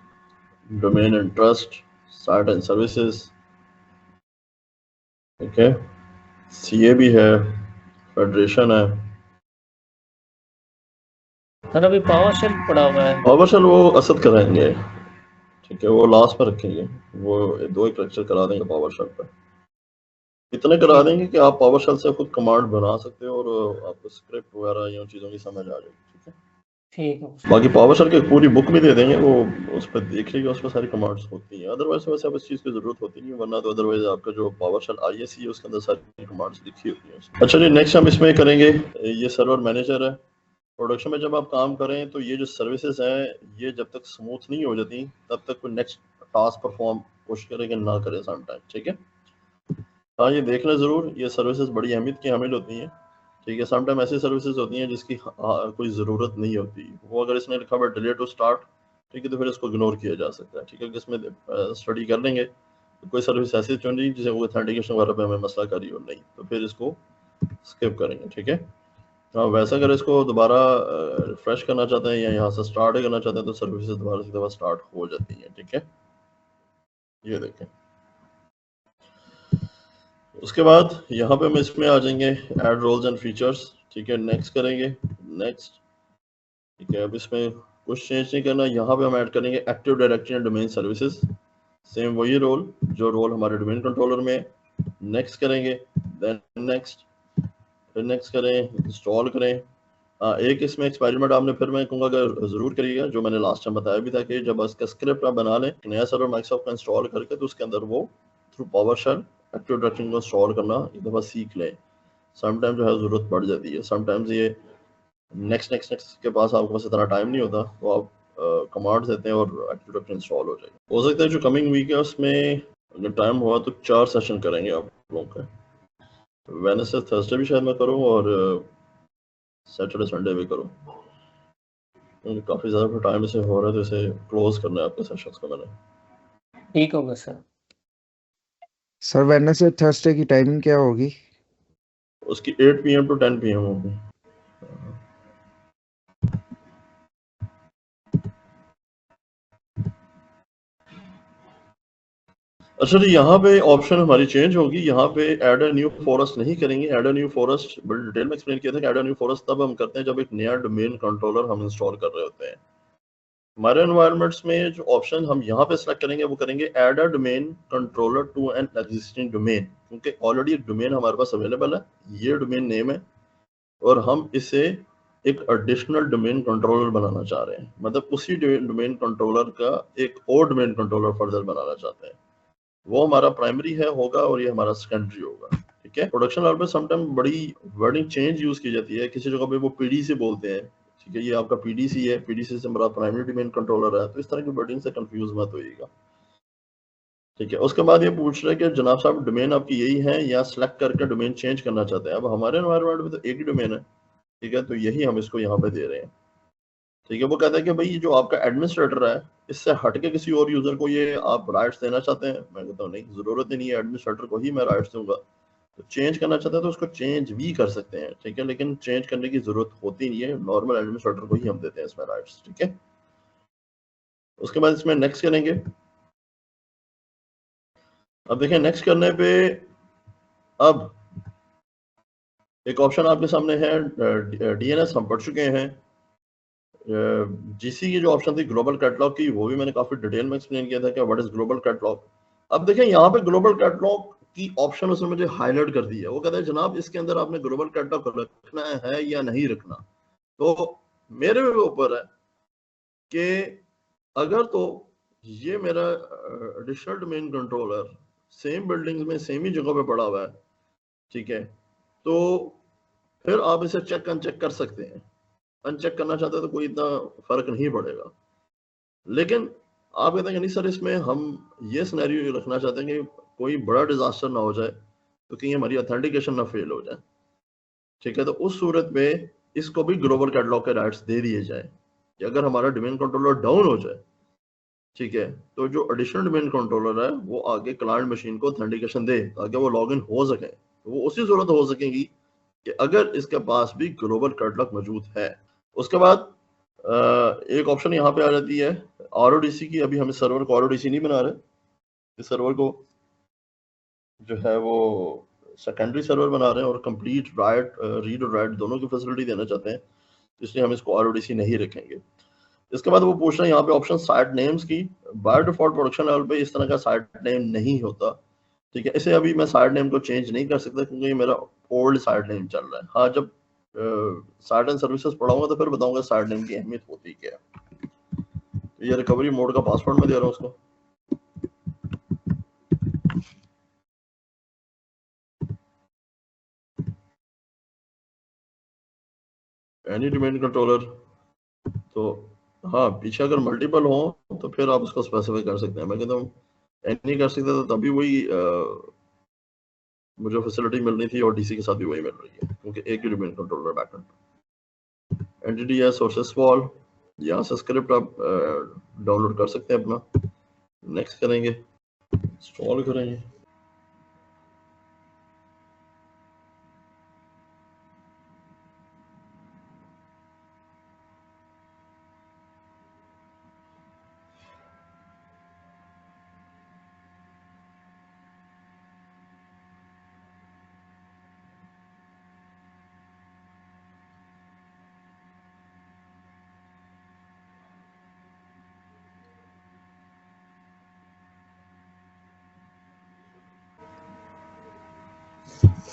domain and trust, site and services, ठीक है, CA भी है, फेडरेशन है। सर अभी पावर शेल पड़ा हुआ है। पावर शेल वो असद कराएंगे, ठीक है, वो लास्ट पर रखेंगे, वो 2 लेक्चर करा देंगे पावर शेल पर। इतने करा देंगे कि आप पावर शेल से खुद कमांड बना सकते हो और आपको स्क्रिप्ट वगैरह इन चीज़ों की समझ आ जाएगी। ठीक है, ठीक है। बाकी पावर शेल की पूरी बुक भी दे देंगे, वो उस पर देख लीजिए, उस पर सारी कमांड्स होती हैं। अदरवाइज वैसे आप इस चीज़ की जरूरत होती नहीं, वरना तो अदरवाइज आपका जो पावर शेल ISE है उसके अंदर सारी कमांड्स लिखी होती हैं। अच्छा जी, नेक्स्ट हम इसमें करेंगे, ये सर्वर मैनेजर है। प्रोडक्शन में जब आप काम करें तो ये जो सर्विसेज हैं, ये जब तक स्मूथ नहीं हो जाती तब तक कोई नेक्स्ट टास्क परफॉर्म कोशिश करेंगे ना करें समटाइम। ठीक है, हाँ ये देख लें ज़रूर, ये सर्विसेज बड़ी अहमियत की हामिल होती हैं। ठीक है, समटाइम ऐसी सर्विसेज होती हैं जिसकी कोई ज़रूरत नहीं होती, वो अगर इसने लिखा हुआ डिले टू स्टार्ट, ठीक है, तो फिर इसको इग्नोर किया जा सकता है। ठीक है, जिसमें स्टडी कर लेंगे तो कोई सर्विस ऐसी चुन ली जिसे वो ऑथेंटिकेशन वगैरह पे हमें मसला करी हो नहीं, तो फिर इसको स्किप करेंगे। ठीक है, हाँ वैसे अगर इसको दोबारा रिफ्रेश करना चाहते हैं या यहाँ से स्टार्ट करना चाहते हैं तो सर्विसेज दोबारा से स्टार्ट हो जाती हैं। ठीक है, ये देखें। उसके बाद यहाँ पे हम इसमें आ जाएंगे ऐड रोल्स एंड फीचर्स। ठीक है, नेक्स्ट करेंगे, नेक्स्ट। ठीक है, अब इसमें कुछ चेंज नहीं करना, यहाँ पे हम ऐड करेंगे active directory and domain services, same वही रोल जो रोल हमारे डोमेन कंट्रोलर में। नेक्स्ट करेंगे, देन नेक्स्ट, फिर नेक्स्ट करें, इंस्टॉल करें। एक इसमें एक्सपेरिमेंट आपने, फिर मैं कहूँगा अगर ज़रूर करिएगा, जो मैंने लास्ट टाइम बताया भी था कि जब इसका स्क्रिप्ट आप बना लें नया सर्वर माइक्रोसॉफ्ट का इंस्टॉल करके, तो उसके अंदर वो through power shell active directory को इंस्टॉल करना एक दफ़ा सीख लें। समटाइम जो है ज़रूरत पड़ जाती है, समटाइम्स ये नेक्स्ट नेक्स्ट नेक्स्ट के पास आपके पास इतना टाइम नहीं होता, तो आप कमांड्स देते हैं और एक्टिव डायरेक्टरी इंस्टॉल हो जाएगी। हो सकता है जो कमिंग वीक है उसमें अगर टाइम हुआ तो 4 सेशन करेंगे आप लोगों का। वेडनेसडे थर्सडे भी शायद मैं करूँ और सैटरडे संडे भी करूँ, क्योंकि काफ़ी ज़्यादा टाइम से हो रहा है, तो इसे क्लोज करना है आपके सेशंस को मैंने। ठीक होगा सर। सर वेडनेसडे थर्सडे की टाइमिंग क्या होगी? उसकी 8 PM to 10 PM होगी। अच्छा जी, यहाँ पे ऑप्शन हमारी चेंज होगी, यहाँ पे ऐड अ न्यू फॉरेस्ट नहीं करेंगे। ऐड अ न्यू फॉरेस्ट बड़ी डिटेल में एक्सप्लेन किया था कि ऐड अ न्यू फॉरेस्ट तब हम करते हैं जब एक नया डोमेन कंट्रोलर हम इंस्टॉल कर रहे होते हैं। हमारे एनवायरनमेंट्स में जो ऑप्शन हम यहाँ पे सेलेक्ट करेंगे वो करेंगे add a domain controller to an existing domain, क्योंकि ऑलरेडी एक डोमेन हमारे पास अवेलेबल है, ये डोमेन नेम है, और हम इसे एक एडिशनल डोमेन कंट्रोलर बनाना चाह रहे हैं, मतलब उसी डोमेन कंट्रोलर का एक और डोमेन कंट्रोलर फर्दर बनाना चाहते हैं। वो हमारा प्राइमरी है होगा और ये हमारा सेकेंडरी होगा। ठीक है, प्रोडक्शन लेवल पे समटाइम बड़ी वर्डिंग चेंज यूज की जाती है, किसी जगह पे वो PDC बोलते हैं। ठीक है, ये आपका PDC है, PDC से हमारा प्राइमरी डोमेन कंट्रोलर है, तो इस तरह की वर्डिंग से कंफ्यूज मत होइएगा। ठीक है, उसके बाद ये पूछ रहे हैं कि जनाब साहब डोमेन आपकी यही है या सिलेक्ट करके डोमेन चेंज करना चाहते हैं। अब हमारे एनवायरनमेंट में तो एक ही डोमेन है, ठीक है, तो यही हम इसको यहाँ पे दे रहे हैं। ठीक है, वो कहता है कि भाई जो आपका एडमिनिस्ट्रेटर है, इससे हटके किसी और यूजर को ये आप राइट्स देना चाहते हैं। मैं कहता हूँ नहीं, जरूरत ही नहीं है, एडमिनिस्ट्रेटर को ही मैं राइट्स दूंगा। तो चेंज करना चाहते हैं तो उसको चेंज भी कर सकते हैं, ठीक है, लेकिन चेंज करने की जरूरत होती नहीं है, नॉर्मल एडमिनिस्ट्रेटर को ही हम देते हैं इसमें राइट्स, ठीक है। उसके बाद इसमें नेक्स्ट करेंगे। अब देखिए नेक्स्ट करने पे अब एक ऑप्शन आपके सामने है, डीएनएस हम पढ़ चुके हैं। जीसी की जो ऑप्शन थी ग्लोबल कैटलॉग की, वो भी मैंने काफी डिटेल में एक्सप्लेन किया था कि व्हाट इज ग्लोबल कैटलॉग। अब देखें यहाँ पे ग्लोबल कैटलॉग की ऑप्शन उसने मुझे हाईलाइट कर दी है। वो कहता है जनाब इसके अंदर आपने ग्लोबल कैटलॉग रखना है या नहीं रखना। तो मेरे ऊपर है कि अगर तो ये मेरा additional domain controller same building में सेम ही जगह पे पड़ा हुआ है, ठीक है, तो फिर आप इसे चेक अनचेक कर सकते हैं। अनचेक करना चाहते हैं तो कोई इतना फर्क नहीं पड़ेगा। लेकिन आप कहते हैं नहीं सर इसमें हम ये सिनेरियो रखना चाहते हैं कि कोई बड़ा डिजास्टर ना हो जाए तो कहीं हमारी ऑथेंटिकेशन ना फेल हो जाए, ठीक है, तो उस सूरत में इसको भी ग्लोबल कैटलॉग के राइट्स दे दिए जाए कि अगर हमारा डोमेन कंट्रोलर डाउन हो जाए, ठीक है, तो जो एडिशनल डोमेन कंट्रोलर है वो आगे क्लाइंट मशीन को ऑथेंटिकेशन दे ताकि वो लॉगिन हो सके। तो वो उसी सूरत हो सकेंगी कि अगर इसके पास भी ग्लोबल कैटलॉग मौजूद है। उसके बाद एक ऑप्शन यहाँ पे आ जाती है आरओडीसी की। अभी हम इस सर्वर को आरओडीसी नहीं बना रहे, इस सर्वर को जो है वो सेकेंडरी सर्वर बना रहे हैं और कंप्लीट राइट रीड और राइट दोनों की फैसिलिटी देना चाहते हैं, इसलिए हम इसको आरओडीसी नहीं रखेंगे। इसके बाद वो पूछ रहे हैं यहाँ पे ऑप्शन साइट नेम्स की। बाय डिफॉल्ट प्रोडक्शन लेवल पे इस तरह का साइट नेम नहीं होता, ठीक है, इसे अभी मैं साइट नेम को चेंज नहीं कर सकता क्योंकि ये मेरा ओल्ड साइट नेम चल रहा है। हाँ, जब साइट एंड सर्विसेज पढ़ाऊंगा तो फिर बताऊंगा साइट नेम की अहमियत होती क्या है। तो ये रिकवरी मोड का पासवर्ड मैं दे रहा हूँ उसको। एनी डोमेन कंट्रोलर, तो हाँ पीछे अगर मल्टीपल हो तो फिर आप उसको स्पेसिफाई कर सकते हैं। मैं कहता हूँ एनी कर सकते तो तभी वही मुझे फैसिलिटी मिल रही थी और डीसी के साथ भी वही मिल रही है क्योंकि एक ही डोमेन कंट्रोलर बैकएंड। एंटिटी है सोर्सेस वॉल, यहाँ से स्क्रिप्ट आप डाउनलोड कर सकते हैं अपना। नेक्स्ट करेंगे, इंस्टॉल करेंगे।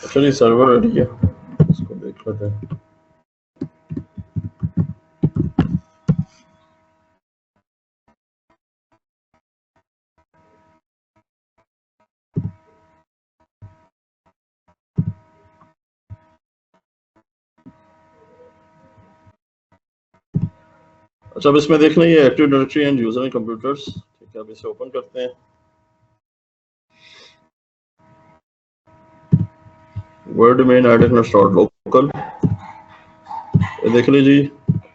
चलिए सर्वर रेडी है, इसको देख लेते हैं। अच्छा, अब इसमें देखना ये active directory and user and computers, ठीक है, अब इसे ओपन करते हैं। Word domain ID start local, देख लीजिए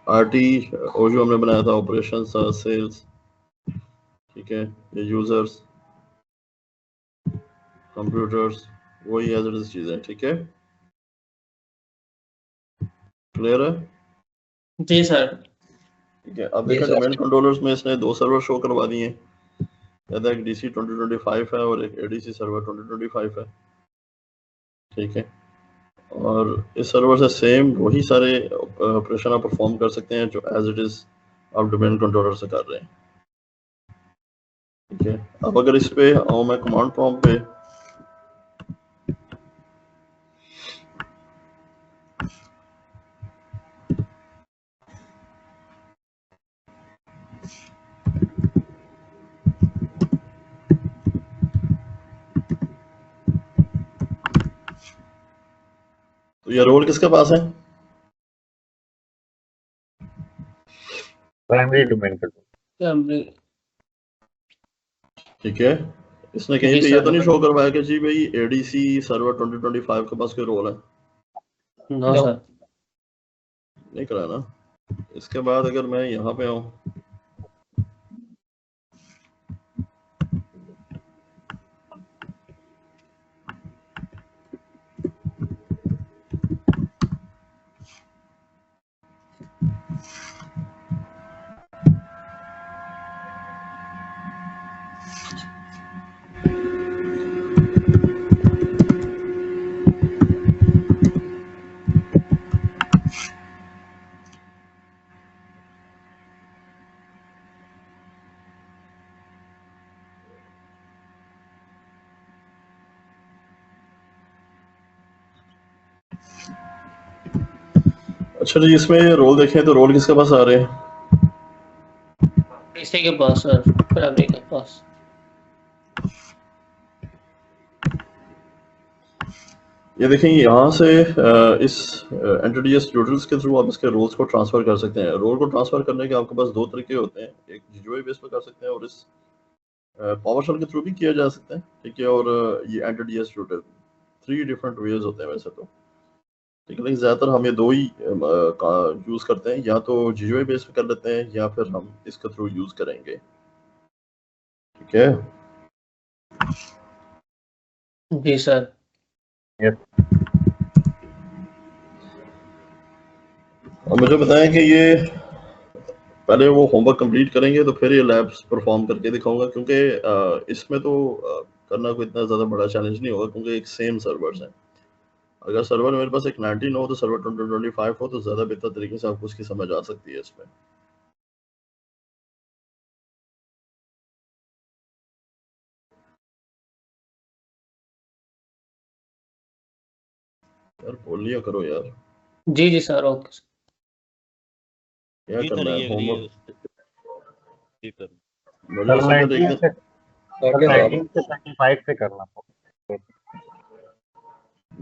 आरटी ओजू हमने बनाया था, ऑपरेशन सेल्स, ठीक है, ये यूजर्स कंप्यूटर्स वही एज इट इज चीजें, ठीक है, क्लियर है? जी सर। ठीक है, अब देखिए डोमेन कंट्रोलर्स में इसने दो सर्वर शो करवा दिए हैं, कहता है एक डीसी 2025 है और एक एडीसी सर्वर 2025 है, ठीक है, और इस सर्वर से सेम वही सारे ऑपरेशन आप परफॉर्म कर सकते हैं जो एज इट इज आप डोमेन कंट्रोलर से कर रहे हैं, ठीक है। अब अगर इस पे आऊँ मैं कमांड प्रॉम्प्ट पे, तो ये रोल किसके पास है? प्राइमरी डोमेन प्राइमरी, ठीक है, इसने कहीं जी पे ये तो सर। नहीं शो करवाया कि जी भाई एडीसी सर्वर 2025 के पास कोई रोल है, नो सर। नहीं कराया ना। इसके बाद अगर मैं यहाँ पे आऊँ, अच्छा जी, इसमें रोल देखें तो रोल किसके पास आ रहे हैं? इसी के पास सर, प्राइमरी के पास। ये देखें यहाँ से इस एंटिटीएस ट्यूटोरियल्स के थ्रू आप इसके रोल्स को ट्रांसफर कर सकते हैं। रोल को ट्रांसफर करने के आपके पास दो तरीके होते हैं, एक GUI बेस पर कर सकते हैं और इस पावरशेल के थ्रू भी किया जा सकता है, ठीक है। और ये एंटिटीएस ट्यूटोरियल 3 डिफरेंट वेज होते हैं वैसे तो, ठीक है, लेकिन ज़्यादातर हम ये दो ही यूज़ करते हैं, या तो GUI बेस पे कर लेते हैं या फिर हम इसके थ्रू यूज़ करेंगे, ठीक है। जी सर। अब मुझे बताएं कि ये पहले वो होमवर्क कंप्लीट करेंगे तो फिर ये लैब्स परफॉर्म करके दिखाऊंगा, क्योंकि इसमें तो करना कोई इतना ज़्यादा बड़ा चैलेंज नहीं होगा, क्योंकि एक सेम सर्वर्स हैं। अगर सर्वर मेरे पास एक 19 हो तो सर्वर 2025 हो तो ज़्यादा बेहतर तरीके से आपको उसकी समझ आ सकती है इसमें। यार बोल लिया करो यार, जी जी सर, ओके सर। क्या जी सर, करना है ये होमवर्क? जी सर। मुझे उसमें एक 19 दिन से 35 से करना पड़ेगा।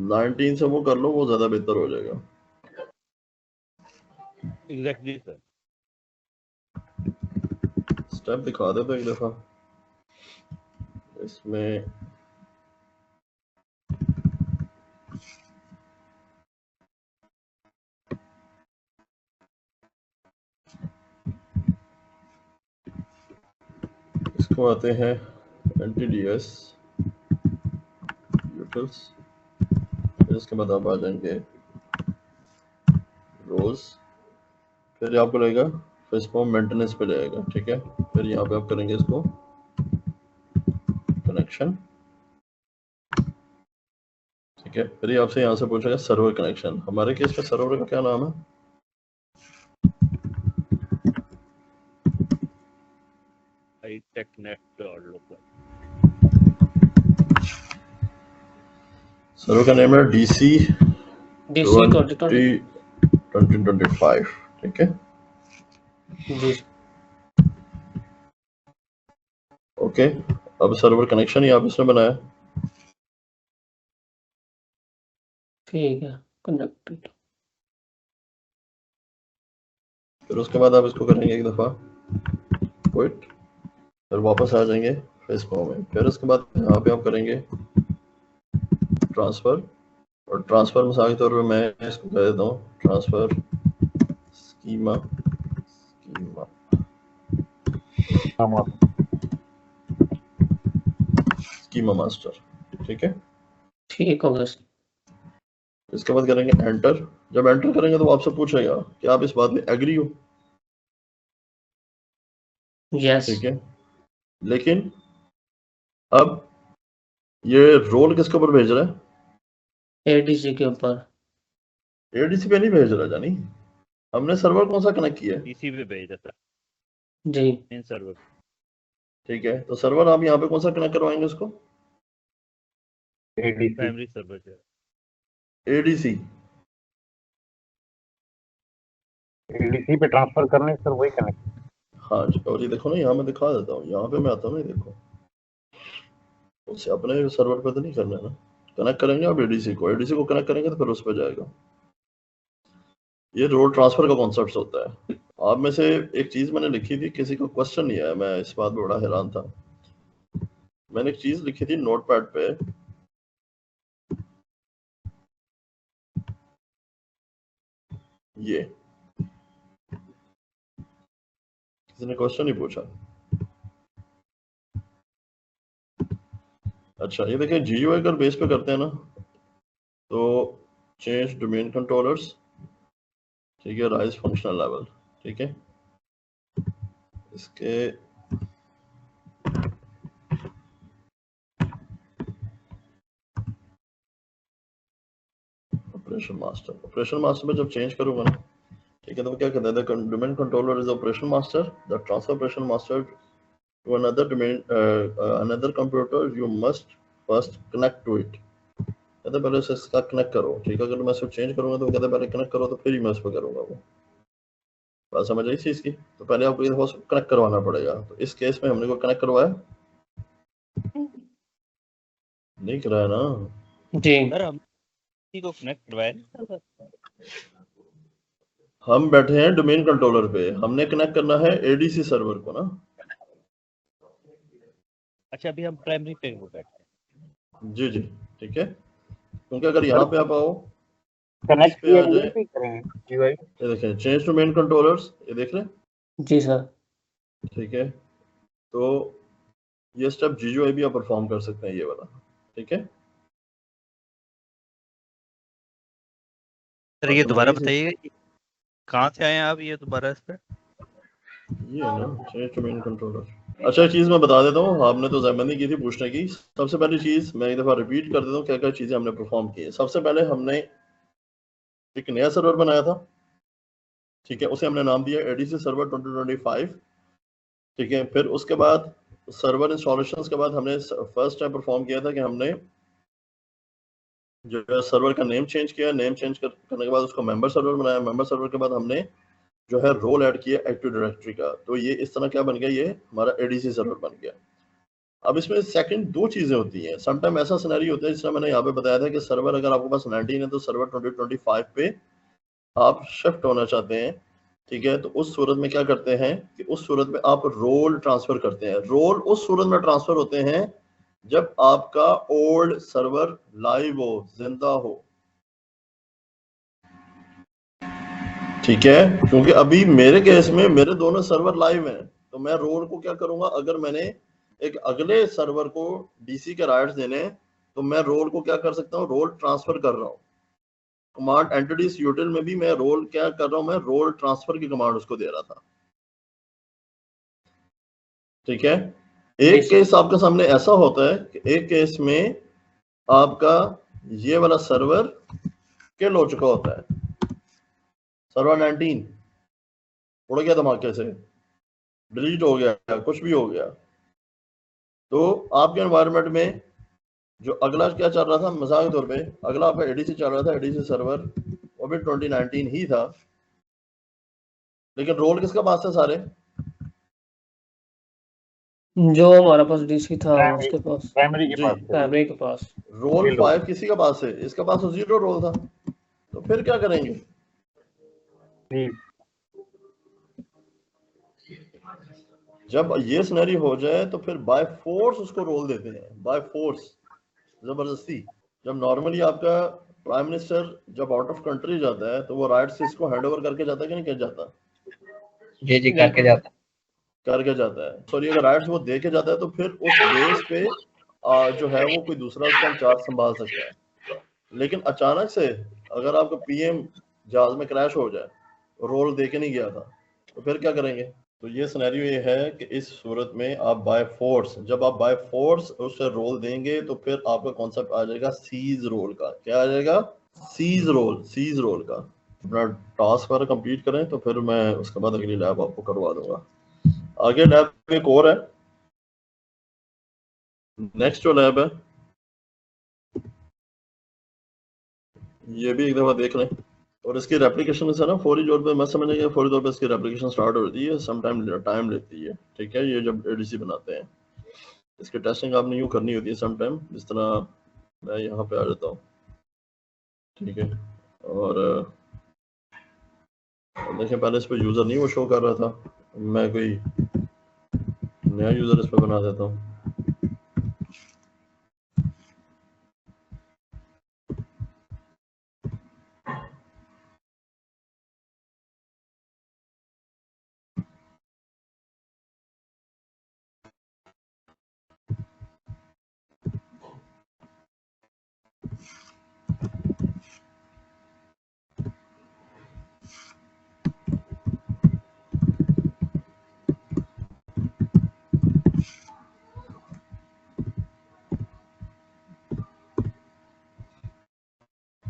19 से वो कर लो, वो ज़्यादा बेहतर हो जाएगा। Exactly sir. स्टेप दिखा दे तो एक दफ़ा इसमें। इसको आते हैं एंटीडीएस यूटिल्स, फिर इसके बाद आप आ जाएंगे रोज, फिर आपको लगेगा फिर इसको मेंटेनेंस पे जाएगा, ठीक है। फिर यहाँ पे आप करेंगे इसको कनेक्शन, ठीक है। फिर ये आपसे यहाँ से पूछेगा सर्वर कनेक्शन। हमारे केस में सर्वर का क्या नाम है? सर्वर का नेम है DC 2025, ठीक है। जी ओके, अब सर्वर कनेक्शन ही आप इसने बनाया, ठीक है, कनेक्टेड। फिर उसके बाद आप इसको करेंगे एक दफ़ा क्विट, फिर वापस आ जाएंगे फेसबुक में। फिर उसके बाद यहाँ पे आप करेंगे ट्रांसफ़र, और ट्रांसफ़र मिसाल के तौर पे मैं इसको कह देता हूँ ट्रांसफ़र स्कीमा मास्टर, ठीक है। ठीक होगा सर। इसके बाद करेंगे एंटर। जब एंटर करेंगे तो वो आपसे पूछेगा कि आप इस बात में एग्री हो, यस। ठीक है। लेकिन अब ये रोल किसके ऊपर भेज रहा है? ADC के ऊपर। ADC पे नहीं भेज रहा जानी, हमने सर्वर कौन सा कनेक्ट किया है? डीसी पे भेजा था जी इन सर्वर, ठीक है। तो सर्वर आप यहाँ पे कौन सा कनेक्ट करवाएंगे उसको? ADC प्राइमरी सर्वर जो है। ADC पे ट्रांसफर करने सर वही कनेक्ट। हाँ जी, और ये देखो ना, यहाँ मैं दिखा देता हूँ, यहाँ पे मैं आता हूँ ना, ये देखो, उससे अपने सर्वर पे तो नहीं करना है ना। कनेक्ट करेंगे आप ADC को कनेक्ट करेंगे तो फिर उस पर जाएगा। ये रोल ट्रांसफर का कॉन्सेप्ट होता है। आप में से एक चीज मैंने लिखी थी, किसी को क्वेश्चन नहीं आया, मैं इस बात में बड़ा हैरान था। मैंने एक चीज लिखी थी नोटपैड पे, ये किसी ने क्वेश्चन नहीं पूछा। अच्छा, ये देखिए GUI अगर बेस पे करते हैं ना तो चेंज डोमेन कंट्रोलर्स, ठीक है, राइज फंक्शनल लेवल, ठीक है। इसके ऑपरेशन मास्टर में जब चेंज करूंगा ना, ठीक है, तो क्या कहता है, the domain controller is operation master, the transfer operation master to another domain, another computer, you must first connect to it, कहते पहले उसे इसका कनेक्ट करो, ठीक है। अगर मैं इसको चेंज करूंगा तो कहते पहले कनेक्ट करो, तो फिर ही मैं उस पर करूंगा। वो बात समझ आई चीज की? तो पहले आपको ये कनेक्ट करवाना पड़ेगा। तो इस केस में हमने को कनेक्ट करवाया नहीं, कराया ना जी सर हम इसी को कनेक्ट करवाया नहीं था सर। हम बैठे हैं डोमेन कंट्रोलर पे, हमने कनेक्ट करना है एडीसी सर्वर को ना। अच्छा अभी हम प्राइमरी पे वो बैठे हैं। जी जी ठीक है, क्योंकि अगर यहाँ पे आप आओ कनेक्ट इस पे आ किए जाए, भी करें जी भाई। ये देखें चेंज टू मेन कंट्रोलर्स, ये देख रहे हैं, जी सर। ठीक है। तो ये स्टेप जीयूआई भी आप परफॉर्म कर सकते हैं, ये वाला, ठीक है। सर ये समझ दोबारा आई चीज? बताइएगा कि कहाँ से आए हैं आप, ये दोबारा इस पे? ये है ना चेंज टू मेन कंट्रोलर। अच्छा चीज मैं बता देता हूँ, आपने तो जहमत की थी पूछने की। सबसे पहली चीज मैं एक दफा रिपीट कर देता हूँ क्या क्या चीजें हमने परफॉर्म की है। सबसे पहले हमने एक नया सर्वर बनाया था, ठीक है, उसे हमने नाम दिया एडीसी सर्वर 2025, ठीक है। फिर उसके बाद सर्वर इंस्टॉलेशन के बाद हमने फर्स्ट टाइम परफॉर्म किया था कि हमने जो है सर्वर का नेम चेंज किया। नेम चेंज करने के बाद उसको मेंबर सर्वर बनाया। मेंबर सर्वर के बाद हमने जो है रोल ऐड किया एक्टिव डायरेक्टरी का। तो ये इस तरह क्या बन गया, ये हमारा एडीसी सर्वर बन गया। अब इसमें सेकंड दो चीजें होती हैं। समटाइम ऐसा सिनेरियो होता है जिसमें मैंने यहाँ पे बताया था कि सर्वर अगर आपके पास 19 है तो सर्वर 2025 पे आप शिफ्ट होना चाहते हैं, ठीक है। तो उस सूरत में क्या करते हैं कि उस सूरत में आप रोल ट्रांसफर करते हैं। रोल उस सूरत में ट्रांसफर होते हैं जब आपका ओल्ड सर्वर लाइव हो, जिंदा हो, ठीक है। क्योंकि अभी मेरे केस में मेरे दोनों सर्वर लाइव हैं, तो मैं रोल को क्या करूंगा, अगर मैंने एक अगले सर्वर को डीसी के राइट्स देने हैं तो मैं रोल को क्या कर सकता हूँ, रोल ट्रांसफर कर रहा हूँ। कमांड एंटिटीज यूटिल में भी मैं रोल क्या कर रहा हूँ, मैं रोल ट्रांसफर की कमांड उसको दे रहा था, ठीक है। एक केस आपके सामने ऐसा होता है कि एक केस में आपका ये वाला सर्वर किल हो चुका होता है, सर्वर 19 उड़ गया धमाके से, डिलीट हो गया, कुछ भी हो गया। तो आपके एनवायरनमेंट में जो अगला क्या चल रहा था, मिसाल के तौर पे अगला आपका एडीसी चल रहा था, एडीसी सर्वर वो भी 2019 ही था, लेकिन रोल किसका पास है सारे, जो हमारे पास डीसी था उसके पास, प्राइमरी के जी पास है। फैमिली के पास। रोल 5 किसी का पास है, इसका पास तो 0 रोल था। तो फिर क्या करेंगे, जी जब ये सिनेरियो हो जाए तो फिर बाय फोर्स उसको रोल देते हैं, बाय फोर्स, जबरदस्ती। जब नॉर्मली आपका प्राइम मिनिस्टर जब आउट ऑफ कंट्री जाता है तो वो राइट से इसको हैंड ओवर करके जाता है कि नहीं कर जाता, जी जी करके जाता है। करके जाता है। सॉरी, अगर राइट्स वो दे के जाता है तो फिर उस बेस पे जो है वो कोई दूसरा उसका इंचार्ज संभाल सकता है। लेकिन अचानक से अगर आपका पीएम जहाज में क्रैश हो जाए, रोल दे के नहीं गया था, तो फिर क्या करेंगे। तो ये सिनेरियो ये है कि इस सूरत में आप बाय फोर्स, जब आप बाय फोर्स उसे रोल देंगे तो फिर आपका कॉन्सेप्ट आ जाएगा सीज रोल का। क्या आ जाएगा, सीज रोल, सीज रोल का। अपना टास्क पर कंप्लीट करें तो फिर मैं उसके बाद अगली लैब आपको करवा दूंगा। आगे लैब एक और है, नेक्स्ट जो लैब है ये भी एक दफा देख लें। और इसकी रेप्लिकेशन है ना फौरी तौर पे, मैं समझने के फौरी तौर पे इसकी रेप्लिकेशन स्टार्ट होती है, सम टाइम लेती है, ठीक है। ये जब एडीसी बनाते हैं इसकी टेस्टिंग आपने यूँ करनी होती है सम टाइम, जिस तरह मैं यहाँ पे आ जाता हूँ, ठीक है। और देखें पहले इस पर यूज़र नहीं वो शो कर रहा था, मैं कोई नया यूज़र इस पर बना देता हूँ।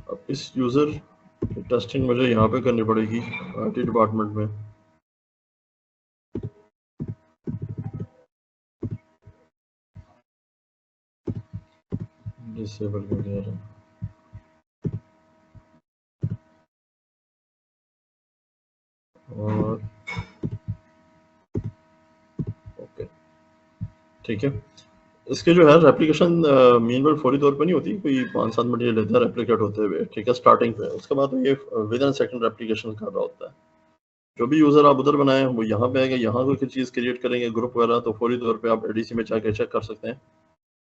अब इस यूज़र टेस्टिंग मुझे यहाँ पे करनी पड़ेगी आईटी डिपार्टमेंट में। डिसेबल कर दिया था। ठीक है। इसके जो है रेप्लिकेशन मीनवेल फौरी तौर पे नहीं होती, कोई 5-7 मिनट ये लेता है रेप्लिकेट होते हुए, ठीक है, स्टार्टिंग पे। उसके बाद ये विद इन सेकंड रेप्लिकेशन कर रहा होता है। जो भी यूजर आप उधर बनाए वो यहाँ पे आएगा, यहाँ कोई चीज क्रिएट करेंगे ग्रुप वगैरह, तो फौरी तौर पे आप एडीसी में जाके चेक कर सकते हैं,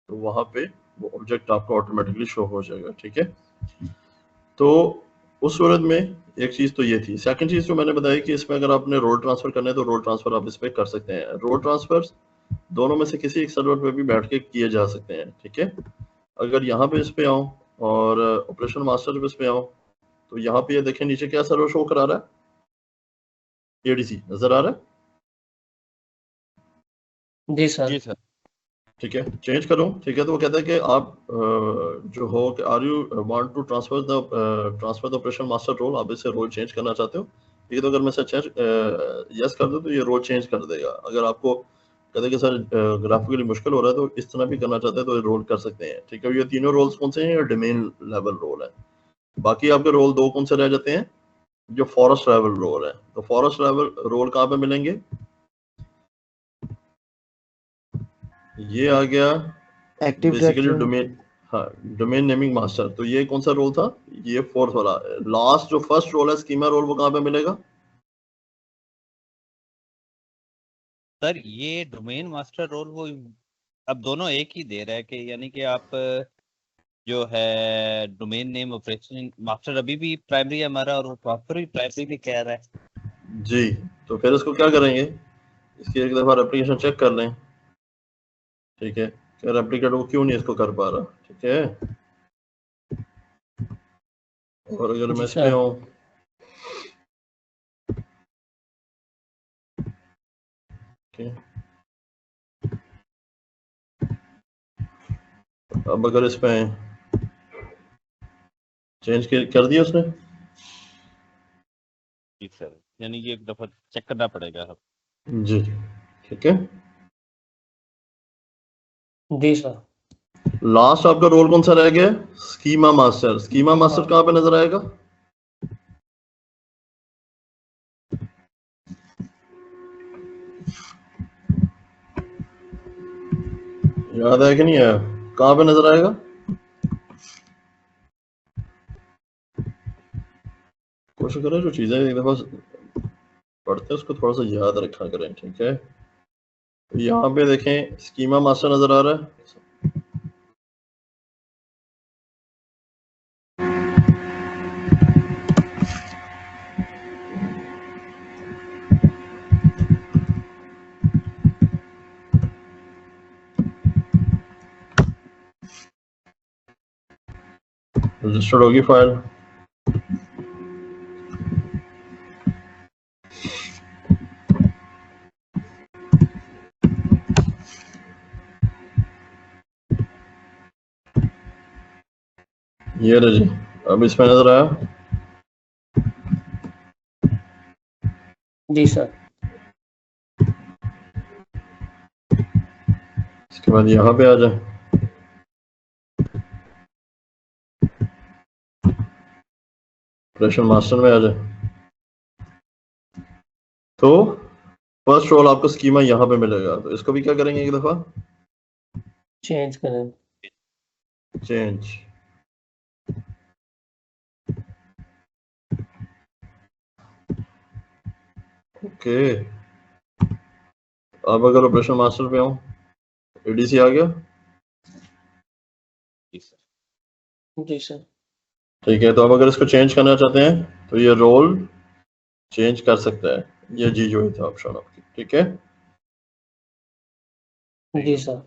तो वहाँ पे वो ऑब्जेक्ट आपको ऑटोमेटिकली शो हो जाएगा, ठीक है। तो उस सूरत में एक चीज तो ये थी। सेकंड चीज जो मैंने बताई कि इसमें अगर आपने रोल ट्रांसफर करना है तो रोल ट्रांसफर आप इस पे कर सकते हैं। रोल ट्रांसफर दोनों में से किसी एक सर्वर पे भी बैठ के किए जा सकते हैं, ठीक है। अगर यहाँ पे इस पे आऊं और ऑपरेशन मास्टर पे इस पे आऊं, तो यहाँ पे ये देखें नीचे क्या सर्वर शो करा रहा है, एडीसी नजर आ रहा है। जी सर। जी सर। ठीक है, चेंज करूं, ठीक है, तो वो कहता है कि आप जो हो कि are you want to transfer the operation master role, आप इसे रोल चेंज करना चाहते हो, ठीक है। तो अगर मैं सर यस कर दूं तो ये रोल चेंज कर देगा। अगर आपको कहते हैं कि सर ग्राफिकली मुश्किल हो रहा है तो इस तरह भी करना चाहते हैं तो ये रोल कर सकते हैं, ठीक है। ये तीनों रोल्स कौन से हैं? डोमेन लेवल रोल है। बाकी आपके रोल दो कौन से रह जाते हैं? जो फॉरेस्ट लेवल रोल है। तो फॉरेस्ट लेवल रोल कहाँ पे मिलेंगे? ये आ गया एक्टिव बेसिकली डोमेन, हाँ, डोमेन नेमिंग मास्टर। तो ये कौन सा रोल था? ये फोर्थ वाला। लास्ट जो फर्स्ट रोल है स्कीमा रोल, वो कहाँ पे मिलेगा? सर ये डोमेन मास्टर रोल वो अब दोनों एक ही दे रहा है कि यानी कि आप जो है डोमेन नेम ऑपरेशन मास्टर अभी भी प्राइमरी है हमारा और वो प्रॉपर भी प्राइमरी भी कह रहा है जी। तो फिर इसको क्या करेंगे? इसकी एक दफा एप्लीकेशन चेक कर लें, ठीक है, क्या रेप्लिकेट वो क्यों नहीं इसको कर पा रहा, ठीक है। और अगर मैं इस पे हूँ, अब अगर इस पे चेंज कर दिया उसने, जी सर, यानी कि एक दफा चेक करना पड़ेगा अब। जी, ठीक है। जी सर। लास्ट आपका रोल कौन सा रह गया? Schema master. स्कीमा मास्टर कहाँ पे नजर आएगा? याद है कि नहीं है? कहाँ पे नजर आएगा? कोशिश करें जो चीजें एक दफा पढ़ते हैं उसको थोड़ा सा याद रखा करें, ठीक है। तो यहाँ पे देखें स्कीमा मास्टर नजर आ रहा है। रजिस्टर्ड होगी फाइल। ये रही, अब इसमें नजर आया। जी सर। इसके बाद यहाँ पे आ जाए, ऑपरेशन मास्टर में आ जाए, तो फर्स्ट रोल आपको स्कीमा यहाँ पे मिलेगा। तो इसको भी क्या करेंगे एक दफा चेंज करें। चेंज। ओके, अब अगर ऑपरेशन मास्टर पे आऊं, एडीसी आ गया। जी सर। जी सर। ठीक है, तो अब अगर इसको चेंज करना चाहते हैं तो ये रोल चेंज कर सकता है। ये जी जो था ऑप्शन आपकी, ठीक है। जी सर।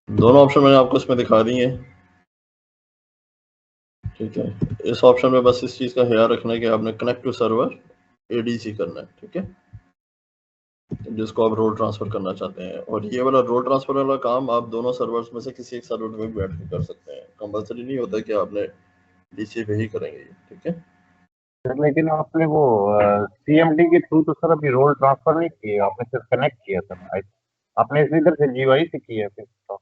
दोनों ऑप्शन मैंने आपको इसमें दिखा दिए, ठीक है। इस ऑप्शन में बस इस चीज का ख्याल रखना है कि आपने कनेक्ट टू सर्वर एडीसी करना है, ठीक है, जिसको आप रोल ट्रांसफर करना चाहते हैं। और ये वाला रोल ट्रांसफर वाला काम आप दोनों सर्वर्स में से किसी एक सर्वर में बैठ के कर सकते हैं। कंपलसरी नहीं होता कि आपने डीसी पे ही करेंगे, ठीक है। सर लेकिन आपने वो सीएमडी के थ्रू तो सर अभी रोल ट्रांसफर नहीं किए, आपने सिर्फ कनेक्ट किया सर। आपने इधर से जीवाई से किया फिर तो।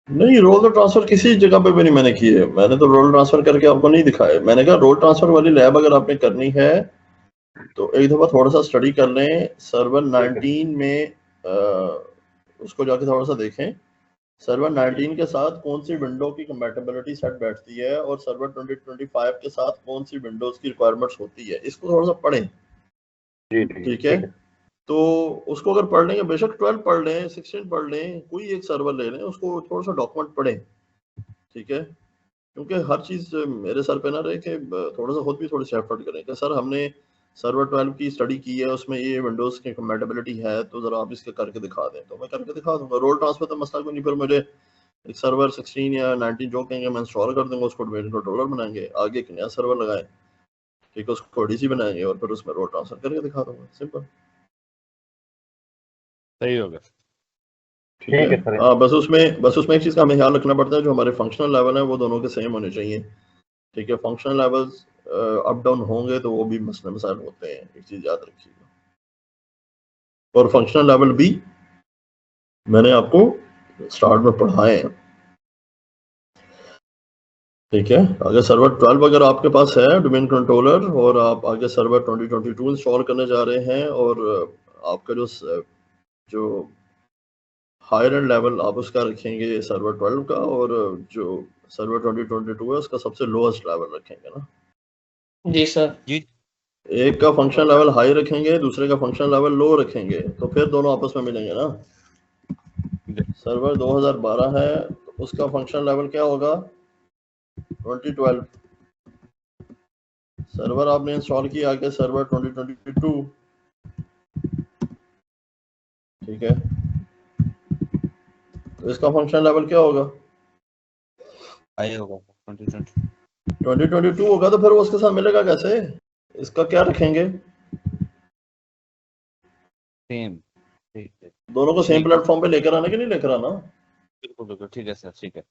नहीं, रोल तो ट्रांसफर किसी जगह पे भी नहीं मैंने किए। मैंने तो रोल ट्रांसफर करके आपको नहीं दिखाया। मैंने कहा रोल ट्रांसफर वाली लैब अगर आपने करनी है तो एक दफा थोड़ा सा स्टडी कर लें। सर्वर 19 में उसको जाके थोड़ा सा देखें सर्वर 19 के साथ कौन सी विंडो की कंपैटिबिलिटी सेट बैठती है और सर्वर 2025 के साथ कौन सी विंडोज की रिक्वायरमेंट्स होती है, इसको थोड़ा सा पढ़ें। जी जी ठीक है, तो उसको अगर पढ़ लेंगे, बेशक 12 पढ़ लें, 16 पढ़ लें, कोई एक सर्वर ले लें, उसको थोड़ा सा डॉक्यूमेंट पढ़ें। ठीक है, क्योंकि हर चीज़ मेरे सर पे ना रहे कि थोड़ा सा खुद भी थोड़ी सी एफर्ट करें कि सर हमने सर्वर 12 की स्टडी की है, उसमें ये विंडोज़ की कंपैटिबिलिटी है, तो ज़रा आप इसके करके दिखा दें, तो मैं करके दिखा दूंगा। रोल ट्रांसफर तो मसला कोई नहीं, फिर मुझे एक सर्वर 16 या 19 जो कहेंगे मैं इंस्टॉल कर दूंगा, उसको डोमेन कंट्रोलर बनाएंगे, आगे एक नया सर्वर लगाएं, ठीक है, उसको डीसी बनाएंगे और फिर उसमें रोल ट्रांसफर करके दिखा दूंगा, सिंपल। सही होगा। ठीक है, बस उसमें एक चीज़ का हमें ख्याल रखना पड़ता है, जो हमारे फंक्शनल लेवल है वो दोनों के सेम होने चाहिए। ठीक है, फंक्शनल लेवल्स अप डाउन होंगे तो वो भी मसले मसाइल होते हैं, एक चीज़ याद रखिएगा। और फंक्शनल लेवल भी मैंने आपको स्टार्ट में पढ़ाए हैं। ठीक है, अगर सर्वर 12 अगर आपके पास है डोमेन कंट्रोलर और आप आगे सर्वर 2022 इंस्टॉल करने जा रहे हैं और आपका जो हायर एंड लेवल आप उसका रखेंगे सर्वर 12 का, और जो सर्वर 2022 है उसका सबसे लोएस्ट लेवल रखेंगे ना। जी सर। जी, एक का फंक्शन लेवल हाई रखेंगे, दूसरे का फंक्शन लेवल लो रखेंगे, तो फिर दोनों आपस में मिलेंगे ना। सर्वर 2012 है तो उसका फंक्शन लेवल क्या होगा, 2012। सर्वर आपने इंस्टॉल किया आगे सर्वर 2022, ठीक है, तो इसका फंक्शन लेवल क्या होगा, हाई होगा 2022 होगा, तो फिर वो उसके साथ मिलेगा कैसे, इसका क्या रखेंगे, सेम। ठीक है, दोनों को सेम प्लेटफॉर्म पे लेकर आना कि नहीं लेकर आना। बिल्कुल बिल्कुल ठीक है सर, ठीक है,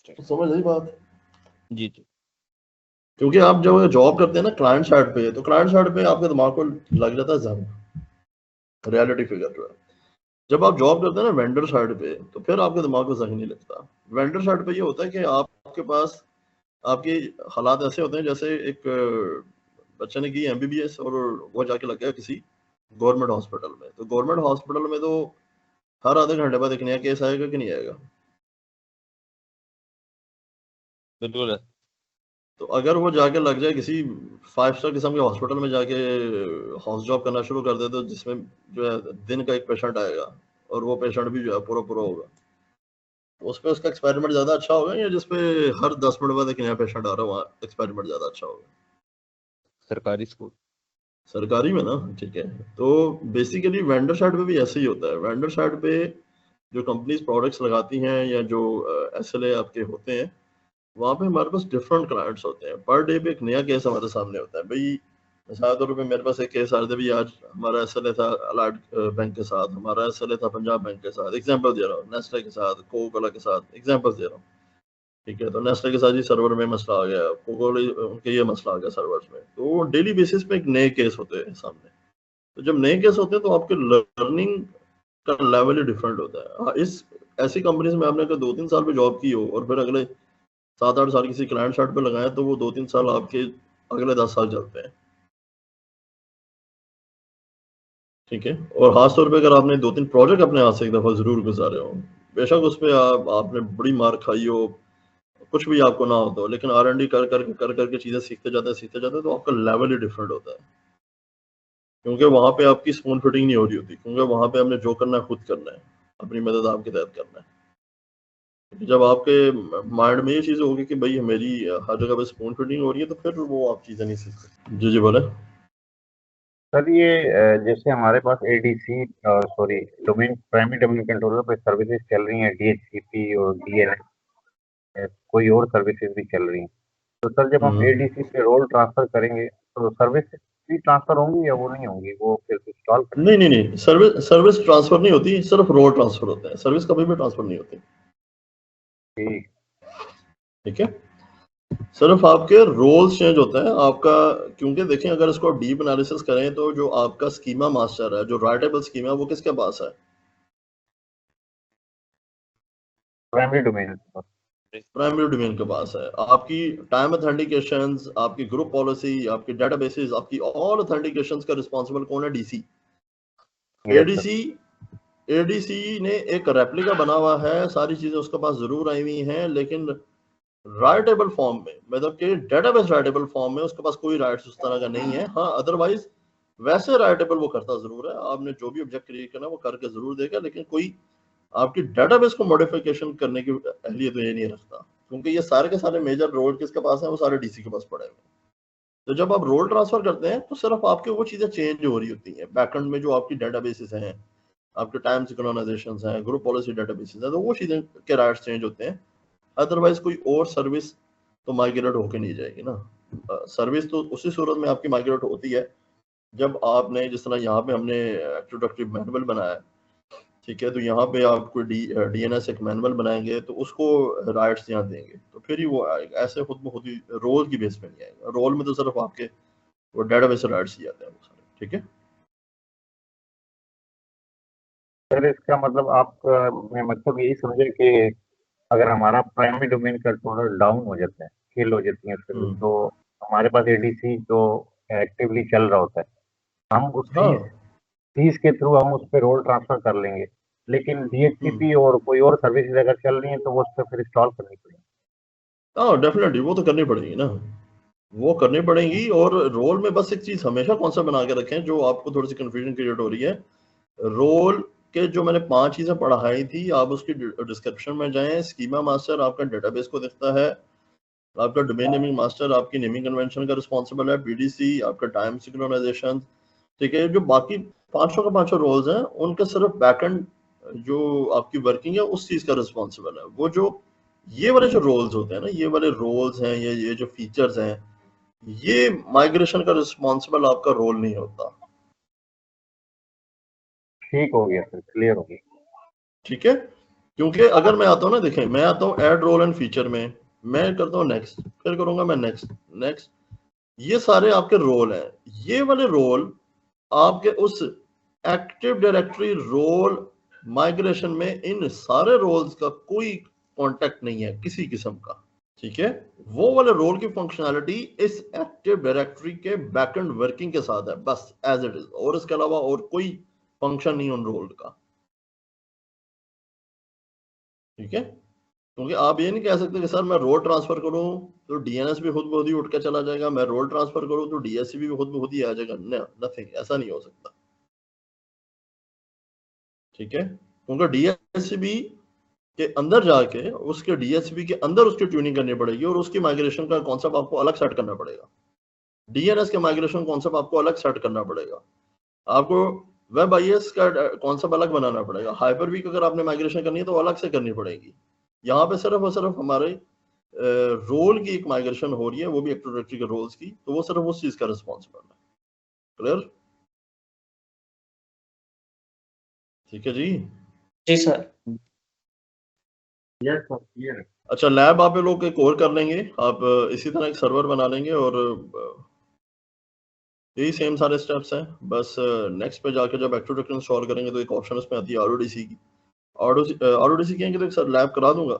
तो समझ रही बात। जी जी। क्योंकि आप जब जॉब करते हैं ना क्लाइंट साइड पे, तो क्लाइंट साइड पे आपके दिमाग को लग जाता है जंग, रियलिटी फिगर जो है। जब आप जॉब करते हैं ना वेंडर साइड पे, तो फिर आपके दिमाग को जंग नहीं लगता। वेंडर साइड पे ये होता है कि आपके पास आपके हालात ऐसे होते हैं, जैसे एक बच्चे ने की एमबीबीएस और वो जाके लग गया किसी गवर्नमेंट हॉस्पिटल में, तो गवर्नमेंट हॉस्पिटल में तो हर आधे घंटे बाद एक नया केस आएगा कि नहीं आएगा। बिल्कुल। तो अगर वो जाके लग जाए किसी 5 स्टार किस्म के हॉस्पिटल में जाके हाउस जॉब करना शुरू कर दे, तो जिसमें जो है दिन का एक पेशेंट आएगा और वो पेशेंट भी जो है पूरा पूरा होगा, उस पर उसका एक्सपेरिमेंट ज़्यादा अच्छा होगा या जिसपे हर 10 मिनट बाद एक नया पेशेंट आ रहा है, वहाँ एक्सपेरिमेंट ज़्यादा अच्छा होगा। सरकारी स्कूल, सरकारी में ना, ठीक है। तो बेसिकली वेंडर साइड पे भी ऐसे ही होता है। वेंडर साइड पे जो कंपनीज प्रोडक्ट्स लगाती हैं या जो एसएलए आपके होते हैं, वहाँ पे हमारे पास डिफरेंट क्लाइंट्स होते हैं। पर डे पे एक नया केस हमारे सामने होता है। भाई मिसाल तौर पे मेरे पास एक केस आ रहा था, भी आज हमारा एसएलए था अलाइड बैंक के साथ, हमारा एसएलए था पंजाब बैंक के साथ, एग्जांपल दे रहा हूँ, नेस्ले के साथ, कोको कोला के साथ, एग्जांपल दे रहा हूँ। ठीक है, तो नेस्ले के साथ ही सर्वर में मसला आ गया, कोको उनके ये मसला आ गया सर्वर्स में, तो डेली बेसिस पे एक नए केस होते हैं सामने। तो जब नए केस होते हैं तो आपके लर्निंग का लेवल ही डिफरेंट होता है। हाँ, इस ऐसी कंपनीज में आपने अगर 2-3 साल पे जॉब की हो और फिर अगले 7-8 साल किसी क्लाइंट साइड पे लगाए, तो वो 2-3 साल आपके अगले 10 साल चलते हैं। ठीक है, और खास तौर पे अगर आपने 2-3 प्रोजेक्ट अपने हाथ से एक दफा जरूर गुजारे हो, बेशक उस पे आपने बड़ी मार खाई हो, कुछ भी आपको ना होता हो, लेकिन R&D कर करके चीजें सीखते जाते हैं, तो आपका लेवल ही डिफरेंट होता है। क्योंकि वहां पे आपकी स्पून फिटिंग नहीं हो रही होती, क्योंकि वहां पे आपने जो करना है खुद करना है, अपनी मदद आपके तहत करना है। जब आपके माइंड में ये चीज होगी कि भाई मेरी हर जगह पे स्पून फिटिंग हो रही है, तो फिर वो आप चीजें नहीं सीख सकते। जी बोले सर। ये जैसे हमारे पास ADC sorry domain primary domain controller पे सर्विसेज चल रही हैं, डीएचसीपी और डीएनएस, कोई और सर्विसेज भी चल रही हैं, तो सर जब हम एडीसी पे रोल ट्रांसफर करेंगे तो सर्विस भी ट्रांसफर होंगी या वो नहीं होंगी, वो फिर इंस्टॉल करेंगे? नहीं, सर्विस ट्रांसफर नहीं होती, सिर्फ रोल ट्रांसफर होता है, सर्विस कभी भी ट्रांसफर नहीं होती। ठीक है, सिर्फ आपके रोल्स चेंज होता है आपका। क्योंकि देखें, अगर इसको डीप एनालिसिस करें तो जो आपका स्कीमा मास्टर है, जो राइटेबल स्कीमा, वो किसके पास है, प्राइमरी डोमेन प्राइमरी डोमेन के पास है। आपकी टाइम ऑथेंटिकेशंस, आपकी ग्रुप पॉलिसी, आपकी डेटाबेसेस, आपकी ऑल ऑथेंटिकेशंस का रिस्पांसिबल कौन है, डीसी। एडीसी एडीसी ने एक रेप्लिका बना हुआ है, सारी चीजें उसके पास जरूर आई हुई हैं, लेकिन राइटेबल फॉर्म में, मतलब कि डेटाबेस राइटेबल फॉर्म में उसके पास कोई राइट्स उस तरह का नहीं है। हाँ, अदरवाइज वैसे राइटेबल वो करता जरूर है, आपने जो भी ऑब्जेक्ट क्रिएट करना वो करके जरूर देगा, लेकिन कोई आपकी डेटाबेस को मॉडिफिकेशन करने की अहलियत ये नहीं रखता, क्योंकि ये सारे के सारे मेजर रोल किसके पास हैं, वो सारे डीसी के पास पड़े हुए हैं। तो जब आप रोल ट्रांसफर करते हैं तो सिर्फ आपके वो चीजें चेंज हो रही होती हैं बैकएंड में, जो आपकी डेटाबेसेस हैं, आपके टाइम सिंक्रोनाइजेशंस हैं, ग्रुप पॉलिसी डेटाबेसेस हैं, तो वो चीजें के राइट्स चेंज होते हैं। अदरवाइज कोई और सर्विस तो माइग्रेट होके नहीं जाएगी ना। सर्विस तो उसी सूरत में आपकी माइग्रेट होती है जब आपने, जिस तरह यहाँ पे हमने एक्टिव डायरेक्टरी मैनुअल बनाया है, ठीक है, तो यहाँ पे आप कोई डीएनएस एक मैनुअल बनाएंगे तो उसको राइट्स यहाँ देंगे तो फिर ही वो आएगा, ऐसे खुद ब खुद ही रोल की बेस पे नहीं आएगा। रोल में तो सिर्फ आपके वो डेटाबेस राइट्स ही आते हैं वो सारे, ठीक है। सर इसका मतलब आप मैं मतलब यही समझे कि अगर हमारा प्राइमरी डोमेन कंट्रोलर डाउन हो जाता है, किल हो जाती है सर्विस, तो हमारे पास एडीसी जो एक्टिवली चल रहा होता है, हम उसकी फीस के थ्रू हम उस पर रोल ट्रांसफर कर लेंगे, लेकिन डीएचसीपी और कोई और सर्विस अगर चल रही है तो वो उस पर फिर इंस्टॉल करनी पड़ेगी। हाँ डेफिनेटली वो तो करनी पड़ेगी ना, वो करनी पड़ेगी। और रोल में बस एक चीज हमेशा कॉन्सेप्ट बना के रखें, जो आपको थोड़ी सी कंफ्यूजन क्रिएट हो रही है। रोल के जो मैंने 5 चीजें पढ़ाई थी, आप उसकी डिस्क्रिप्शन में जाएं। स्कीमा मास्टर आपका डेटाबेस को देखता है, आपका डोमेन नेमिंग मास्टर आपकी नेमिंग कन्वेंशन का रिस्पॉन्सिबल है, बीडीसी आपका टाइम सिंक्रोनाइजेशन, ठीक है। जो बाकी 500 के 500 रोल्स हैं उनके सिर्फ बैकएंड जो आपकी वर्किंग है उस चीज का रिस्पॉन्सिबल है। वो जो ये वाले जो रोल्स होते हैं ना, ये वाले रोल्स हैं, ये जो फीचर्स हैं, ये माइग्रेशन का रिस्पॉन्सिबल आपका रोल नहीं होता। ठीक हो गया सर, क्लियर हो गया, ठीक है। क्योंकि अगर मैं आता हूँ ना, देखें मैं आता हूँ ऐड रोल एंड फीचर में, मैं करता हूँ नेक्स्ट, फिर करूंगा मैं नेक्स्ट नेक्स्ट, ये सारे आपके रोल हैं। ये वाले रोल आपके उस एक्टिव डायरेक्टरी रोल माइग्रेशन में इन सारे रोल्स का कोई कांटेक्ट नहीं है किसी किस्म का, ठीक है। वो वाले रोल की फंक्शनैलिटी इस एक्टिव डायरेक्टरी के बैकएंड वर्किंग के साथ है, बस एज इट इज, और इसके अलावा और कोई फंक्शन नहीं उन रोल का, ठीक है। क्योंकि आप ये नहीं कह सकते कि सर मैं रोल ट्रांसफर करूं तो डीएनएस भी खुद ब खुद ही उठ के चला जाएगा, मैं रोल ट्रांसफर करूं तो डीएससी भी खुद ब खुद ही आ जाएगा, नथिंग, ऐसा नहीं हो सकता, ठीक है। क्योंकि डीएससीबी के अंदर जाके उसके डीएससीबी के अंदर उसकी ट्यूनिंग करनी पड़ेगी और उसकी माइग्रेशन का कॉन्सेप्ट आपको अलग सेट करना पड़ेगा। डीएनएस के माइग्रेशन कॉन्सेप्ट आपको अलग सेट करना पड़ेगा, आपको वेब आईएस का कॉन्सेप्ट अलग बनाना पड़ेगा, हाइपरवीक अगर आपने माइग्रेशन करनी है तो अलग से करनी पड़ेगी। यहाँ पे सिर्फ और सिर्फ हमारे रोल की एक माइग्रेशन हो रही है, वो भी एक्टिव डायरेक्टरी के रोल्स की, तो वो सिर्फ उस चीज का रिस्पॉन्सिबल है। क्लियर? ठीक है जी। जी सर। यस सर, क्लियर है। अच्छा, लैब आप लोग एक और कर लेंगे, आप इसी तरह एक सर्वर बना लेंगे और यही सेम सारे स्टेप्स हैं। बस नेक्स्ट पे जाके जब एक्टिव डायरेक्टरी इंस्टॉल करेंगे तो एक ऑप्शन इसमें आती है आरओडीसी की। आरओडीसी कहेंगे तो सर लैब करा दूंगा,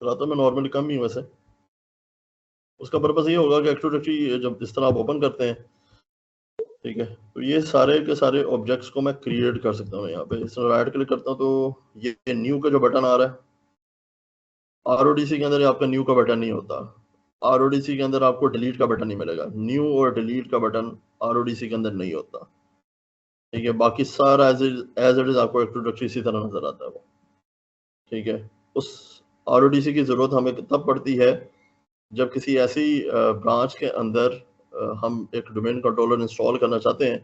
कराता मैं नॉर्मली कम ही हूं वैसे। उसका पर्पस ये होगा कि एक्टिव डायरेक्टरी जब इस तरह आप ओपन करते हैं, ठीक है, तो ये सारे के सारे ऑब्जेक्ट्स को मैं क्रिएट कर सकता हूँ। यहाँ पे इस तरह राइट क्लिक करता हूँ तो ये न्यू का जो बटन आ रहा है, आरओडीसी के अंदर आपका न्यू का बटन नहीं होता, आरओडीसी के अंदर आपको डिलीट का बटन नहीं मिलेगा, न्यू और डिलीट का बटन आरओडीसी के अंदर नहीं होता, ठीक है। बाकी सारा एज इट इज आपको एक्टिव डायरेक्टरी इसी तरह नजर आता है वो, ठीक है। उस आरओडीसी की जरूरत हमें तब पड़ती है जब किसी ऐसी ब्रांच के अंदर हम एक डोमेन कंट्रोलर इंस्टॉल करना चाहते हैं,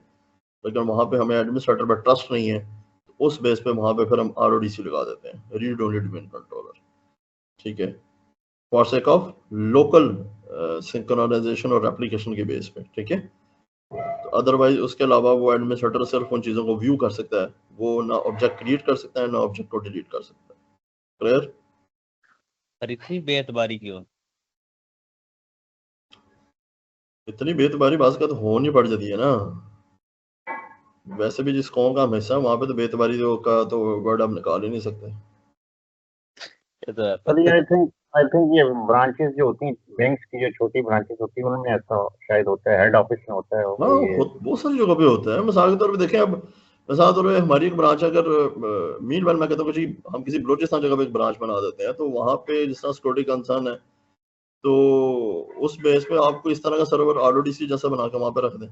लेकिन वहां पे हमें एडमिनिस्ट्रेटर पर ट्रस्ट नहीं है, तो उस बेस पे वहां पे फिर हम आरओडीसी लगा देते हैं, रीड ओनली डोमेन कंट्रोलर, ठीक है, for sake of local synchronization और एप्लीकेशन के बेस पे, ठीक है। तो अदरवाइज उसके अलावा वो एडमिनिस्ट्रेटर सिर्फ उन चीज़ों को व्यू कर सकता है, वो ना ऑब्जेक्ट क्रिएट कर सकता है ना ऑब्जेक्ट को डिलीट कर सकता है। क्लियर? और इतनी बेएतबारी क्यों? इतनी बेतबारी बात का तो होनी पड़ जाती है ना, वैसे भी जिस कौम का हम हिस्सा है वहां पे तो बेतबारी का तो वर्ड आप निकाल ही नहीं सकते। आई थिंक ये ब्रांचेस जो होती हैं बैंक्स की, जो छोटी ब्रांचेस होती हैं उनमें ऐसा शायद होता है, हेड ऑफिस में होता है हाँ, बहुत सारी जगह पे होता है। मिसाल के तौर पे देखें, अब मिसाल तौर पे हमारी एक ब्रांच अगर मीन वाल मैं कहता हूँ कि जी हम किसी बलोचिस्तान जगह पे एक ब्रांच बना देते हैं, तो वहाँ पे जिस तरह सिक्योरिटी कंसर्न है, तो उस बेस पे आपको इस तरह का सर्वर RODC जैसा बना के वहाँ पे रख दें,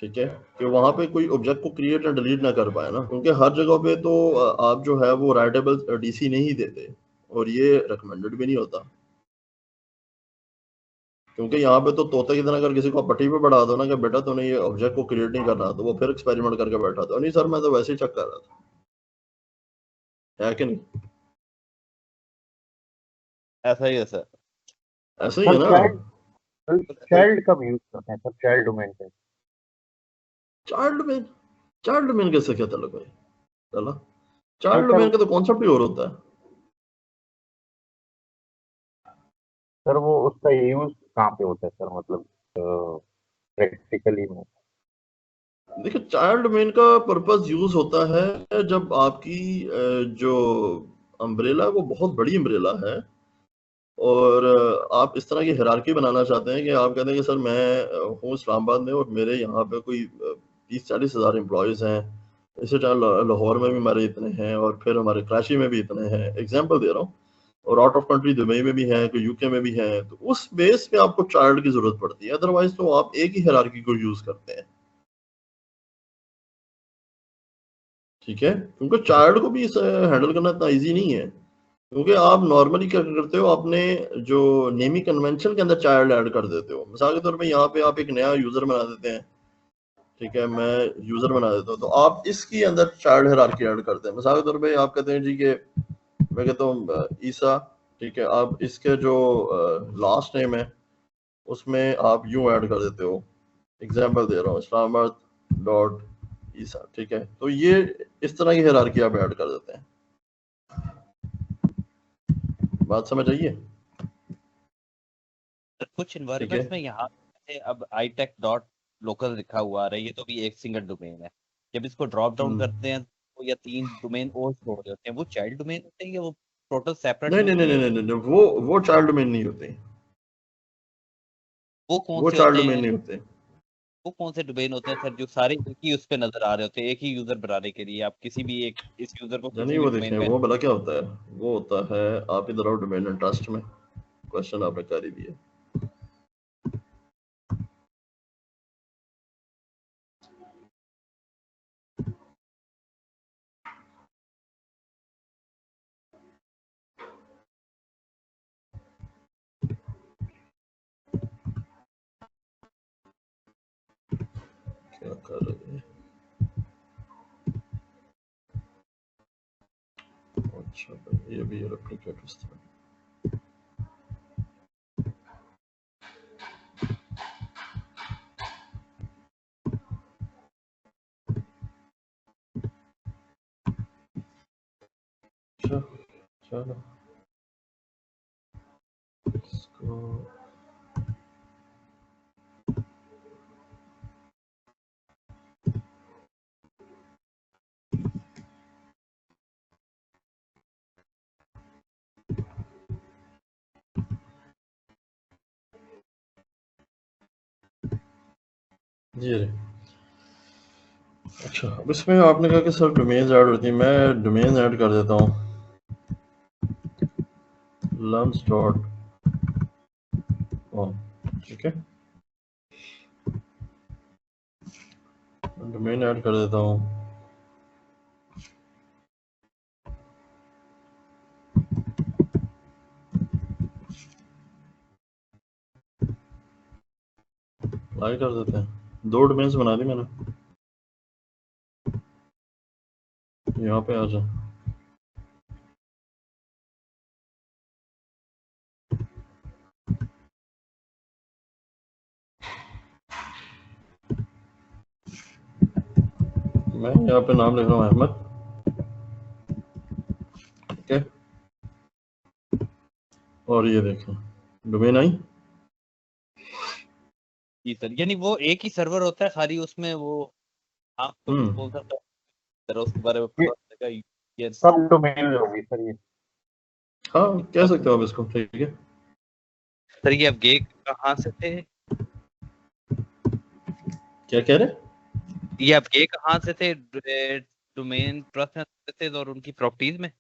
ठीक है, कि वहाँ पे कोई ऑब्जेक्ट को क्रिएट एंड डिलीट ना कर पाए ना, क्योंकि हर जगह पे तो आप जो है वो राइटेबल DC नहीं देते, और ये रिकमेंडेड भी नहीं होता, क्योंकि यहाँ पे तो तोते की तरह अगर किसी को पट्टी पे बढ़ा दो ना कि बेटा तूने ये ऑब्जेक्ट को क्रिएट नहीं करना, तो वो फिर एक्सपेरिमेंट करके बैठा था, नहीं सर मैं तो वैसे ही चेक कर रहा था, है कि नहीं? ऐसा ही है सर। ऐसा ही है ना। चाइल्ड कब यूज करते हैं सर, चाइल्ड डोमेन पे? चाइल्ड डोमेन कैसे क्या तलब है? चला चाइल्ड सर डोमेन का तो कॉन्सेप्ट ही और होता है। सर वो उसका यूज कहाँ पे होता है सर, मतलब प्रैक्टिकली में? देखिए चाइल्ड डोमेन का पर्पस यूज होता है जब आपकी जो अम्ब्रेला है वो बहुत बड़ी अम्ब्रेला है, और आप इस तरह की हायरार्की बनाना चाहते हैं कि आप कहते हैं कि सर मैं हूँ इस्लामाबाद में और मेरे यहाँ पे कोई 30-40 हज़ार एम्प्लॉयज़ हैं, इसी तरह लाहौर में भी हमारे इतने हैं, और फिर हमारे कराची में भी इतने हैं, एग्जांपल दे रहा हूँ, और आउट ऑफ कंट्री दुबई में भी हैं, कोई यूके में भी हैं, तो उस बेस पे आपको चाइल्ड की जरूरत पड़ती है, अदरवाइज तो आप एक ही हायरार्की को यूज करते हैं, ठीक है, क्योंकि चाइल्ड को भी हैंडल करना इतना ईजी नहीं है, क्योंकि आप नॉर्मली क्या करते हो, आपने जो नेमी कन्वेंशन के अंदर चाइल्ड ऐड कर देते हो, मिसाल के तौर पे यहाँ पे आप एक नया यूजर बना देते हैं, ठीक है, मैं यूजर बना देता हूँ, तो आप इसके अंदर चाइल्ड हायरार्की ऐड करते हैं, मिसाल के तौर पे आप कहते हैं जी कि मैं कहता हूँ ईसा, ठीक है, आप इसके जो लास्ट नेम है उसमें आप यूं ऐड कर देते हो, एग्जांपल दे रहा हूँ इस्लामाबाद डॉट ईसा, ठीक है, तो ये इस तरह की हायरार्की आप ऐड कर देते हैं, बात समझ आइए? कुछ इन्वायरमेंट्स में यहाँ पे अब iTech डॉट लोकल लिखा हुआ आ रहा है, ये तो भी एक सिंगल डोमेन है, जब इसको ड्रॉप डाउन करते हैं तो या 3 डोमेन और शो हो रहे होते हैं, वो चाइल्ड डोमेन होते हैं या वो टोटल सेपरेट? नहीं नहीं नहीं नहीं नहीं, वो चाइल्ड डोमेन नहीं होते, वो कौन वो से चाइल्ड होते डोमेन हैं? नहीं होते। वो कौन से डोमेन होते हैं सर जो सारे एक ही उस पे नजर आ रहे होते हैं, एक ही यूजर बनाने के लिए आप किसी भी एक इस यूजर को नहीं किसी भी वो डोमेन देखें, में? वो भला क्या होता है, वो होता है आप इधर आओ डोमेन एंड ट्रस्ट में, क्वेश्चन आपने कर ही दिया, क्या कर रहे हैं? अच्छा भाई ये भी रेप्लिकेट इस तरह, अच्छा चलो इसको जी रे। अच्छा अब इसमें आपने कहा कि सर डोमेन ऐड होती है, मैं डोमेन ऐड कर देता हूँ लम्स डॉट कॉम, ठीक है, डोमेन ऐड कर देता हूँ, अप्लाई कर देते हैं, 2 डोमेन्स बना दी मैंने, यहाँ पे आ जाए, मैं यहाँ पे नाम लिख रहा हूँ अहमद, ठीक है, और ये देखें डोमेन आई। जी सर, यानी वो एक ही सर्वर होता है खाली, उसमें वो आप कौन सा जरा उसके बारे में पता चलेगा? ये सब डोमेन होगी सर ये? हाँ कह सकते हो आप इसको, ठीक है। सर ये अब गे कहाँ से थे? क्या कह रहे? ये आप ये कहाँ से थे? डोमेन ट्रस्ट में थे और उनकी प्रॉपर्टीज में?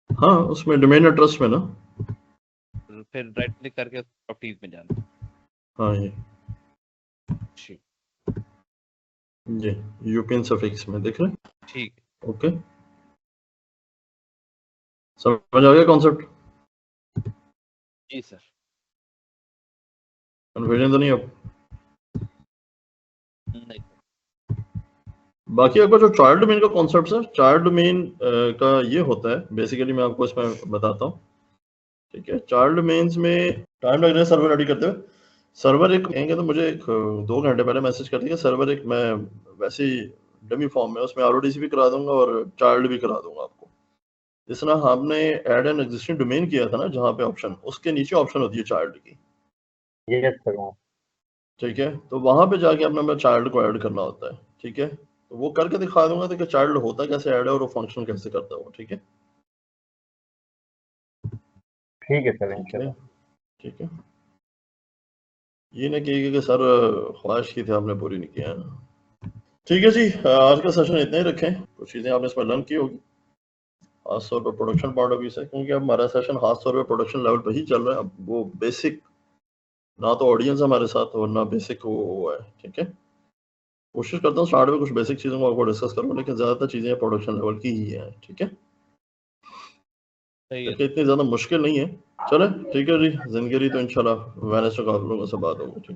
हाँ, उसमें डोमेन एड्रेस में ना। फिर राइट क्लिक करके प्रॉपर्टीज में जाना। हाँ ये ठीक जी यूपीएन सफिक्स में देख रहे हैं। ठीक ओके, समझ आ गया कॉन्सेप्ट? जी सर। कन्फ्यूजन तो नहीं अब? नहीं बाकी आपका जो चाइल्ड डोमेन का कॉन्सेप्ट है, चाइल्ड डोमेन का ये होता है बेसिकली, मैं आपको इसमें बताता हूँ। ठीक है, चाइल्ड डोमेन्स में टाइम लग रहा है सर्वर रेडी करते हुए। सर्वर एक कहेंगे तो मुझे एक 2 घंटे पहले मैसेज कर दिया। सर्वर एक मैं वैसे ही डमी फॉर्म में उसमें आरओडीसी भी करा दूंगा और चाइल्ड भी करा दूंगा आपको। जिस तरह हमने ऐड एन एग्जिस्टिंग डोमेन किया था ना, जहाँ पे ऑप्शन, उसके नीचे ऑप्शन होती है चाइल्ड की। Yes sir. ठीक है, तो वहां पे जाके अपना चाइल्ड को ऐड करना होता है। ठीक है, तो वो करके दिखा दूंगा तो कि चाइल्ड होता कैसे ऐड है और वो फंक्शन कैसे करता है वो। ठीक है, ठीक है सर, ठीक है, इंशाल्लाह। ठीक है। ये ना कि सर ख्वाहिश की थी आपने पूरी नहीं किया। ठीक है जी, आज का सेशन इतना ही रखें। कुछ चीज़ें आपने इसमें लर्न की होगी खास तौर पर प्रोडक्शन पॉइंट ऑफ व्यू से, क्योंकि अब हमारा सेशन खास तौर पर प्रोडक्शन लेवल पर ही चल रहा है। अब वो बेसिक ना तो ऑडियंस हमारे साथ और ना बेसिक वो है। ठीक है, कोशिश करता हूँ स्टार्ट में कुछ बेसिक चीज़ों को आपको डिस्कस करूँ, लेकिन ज़्यादातर चीज़ें प्रोडक्शन लेवल की ही हैं। ठीक है, सही है। इतनी ज़्यादा मुश्किल नहीं है। चले ठीक है जी, जिंदगी रही तो इंशाल्लाह वेडनेसडे को आप लोगों से बात होगी। ठीक है।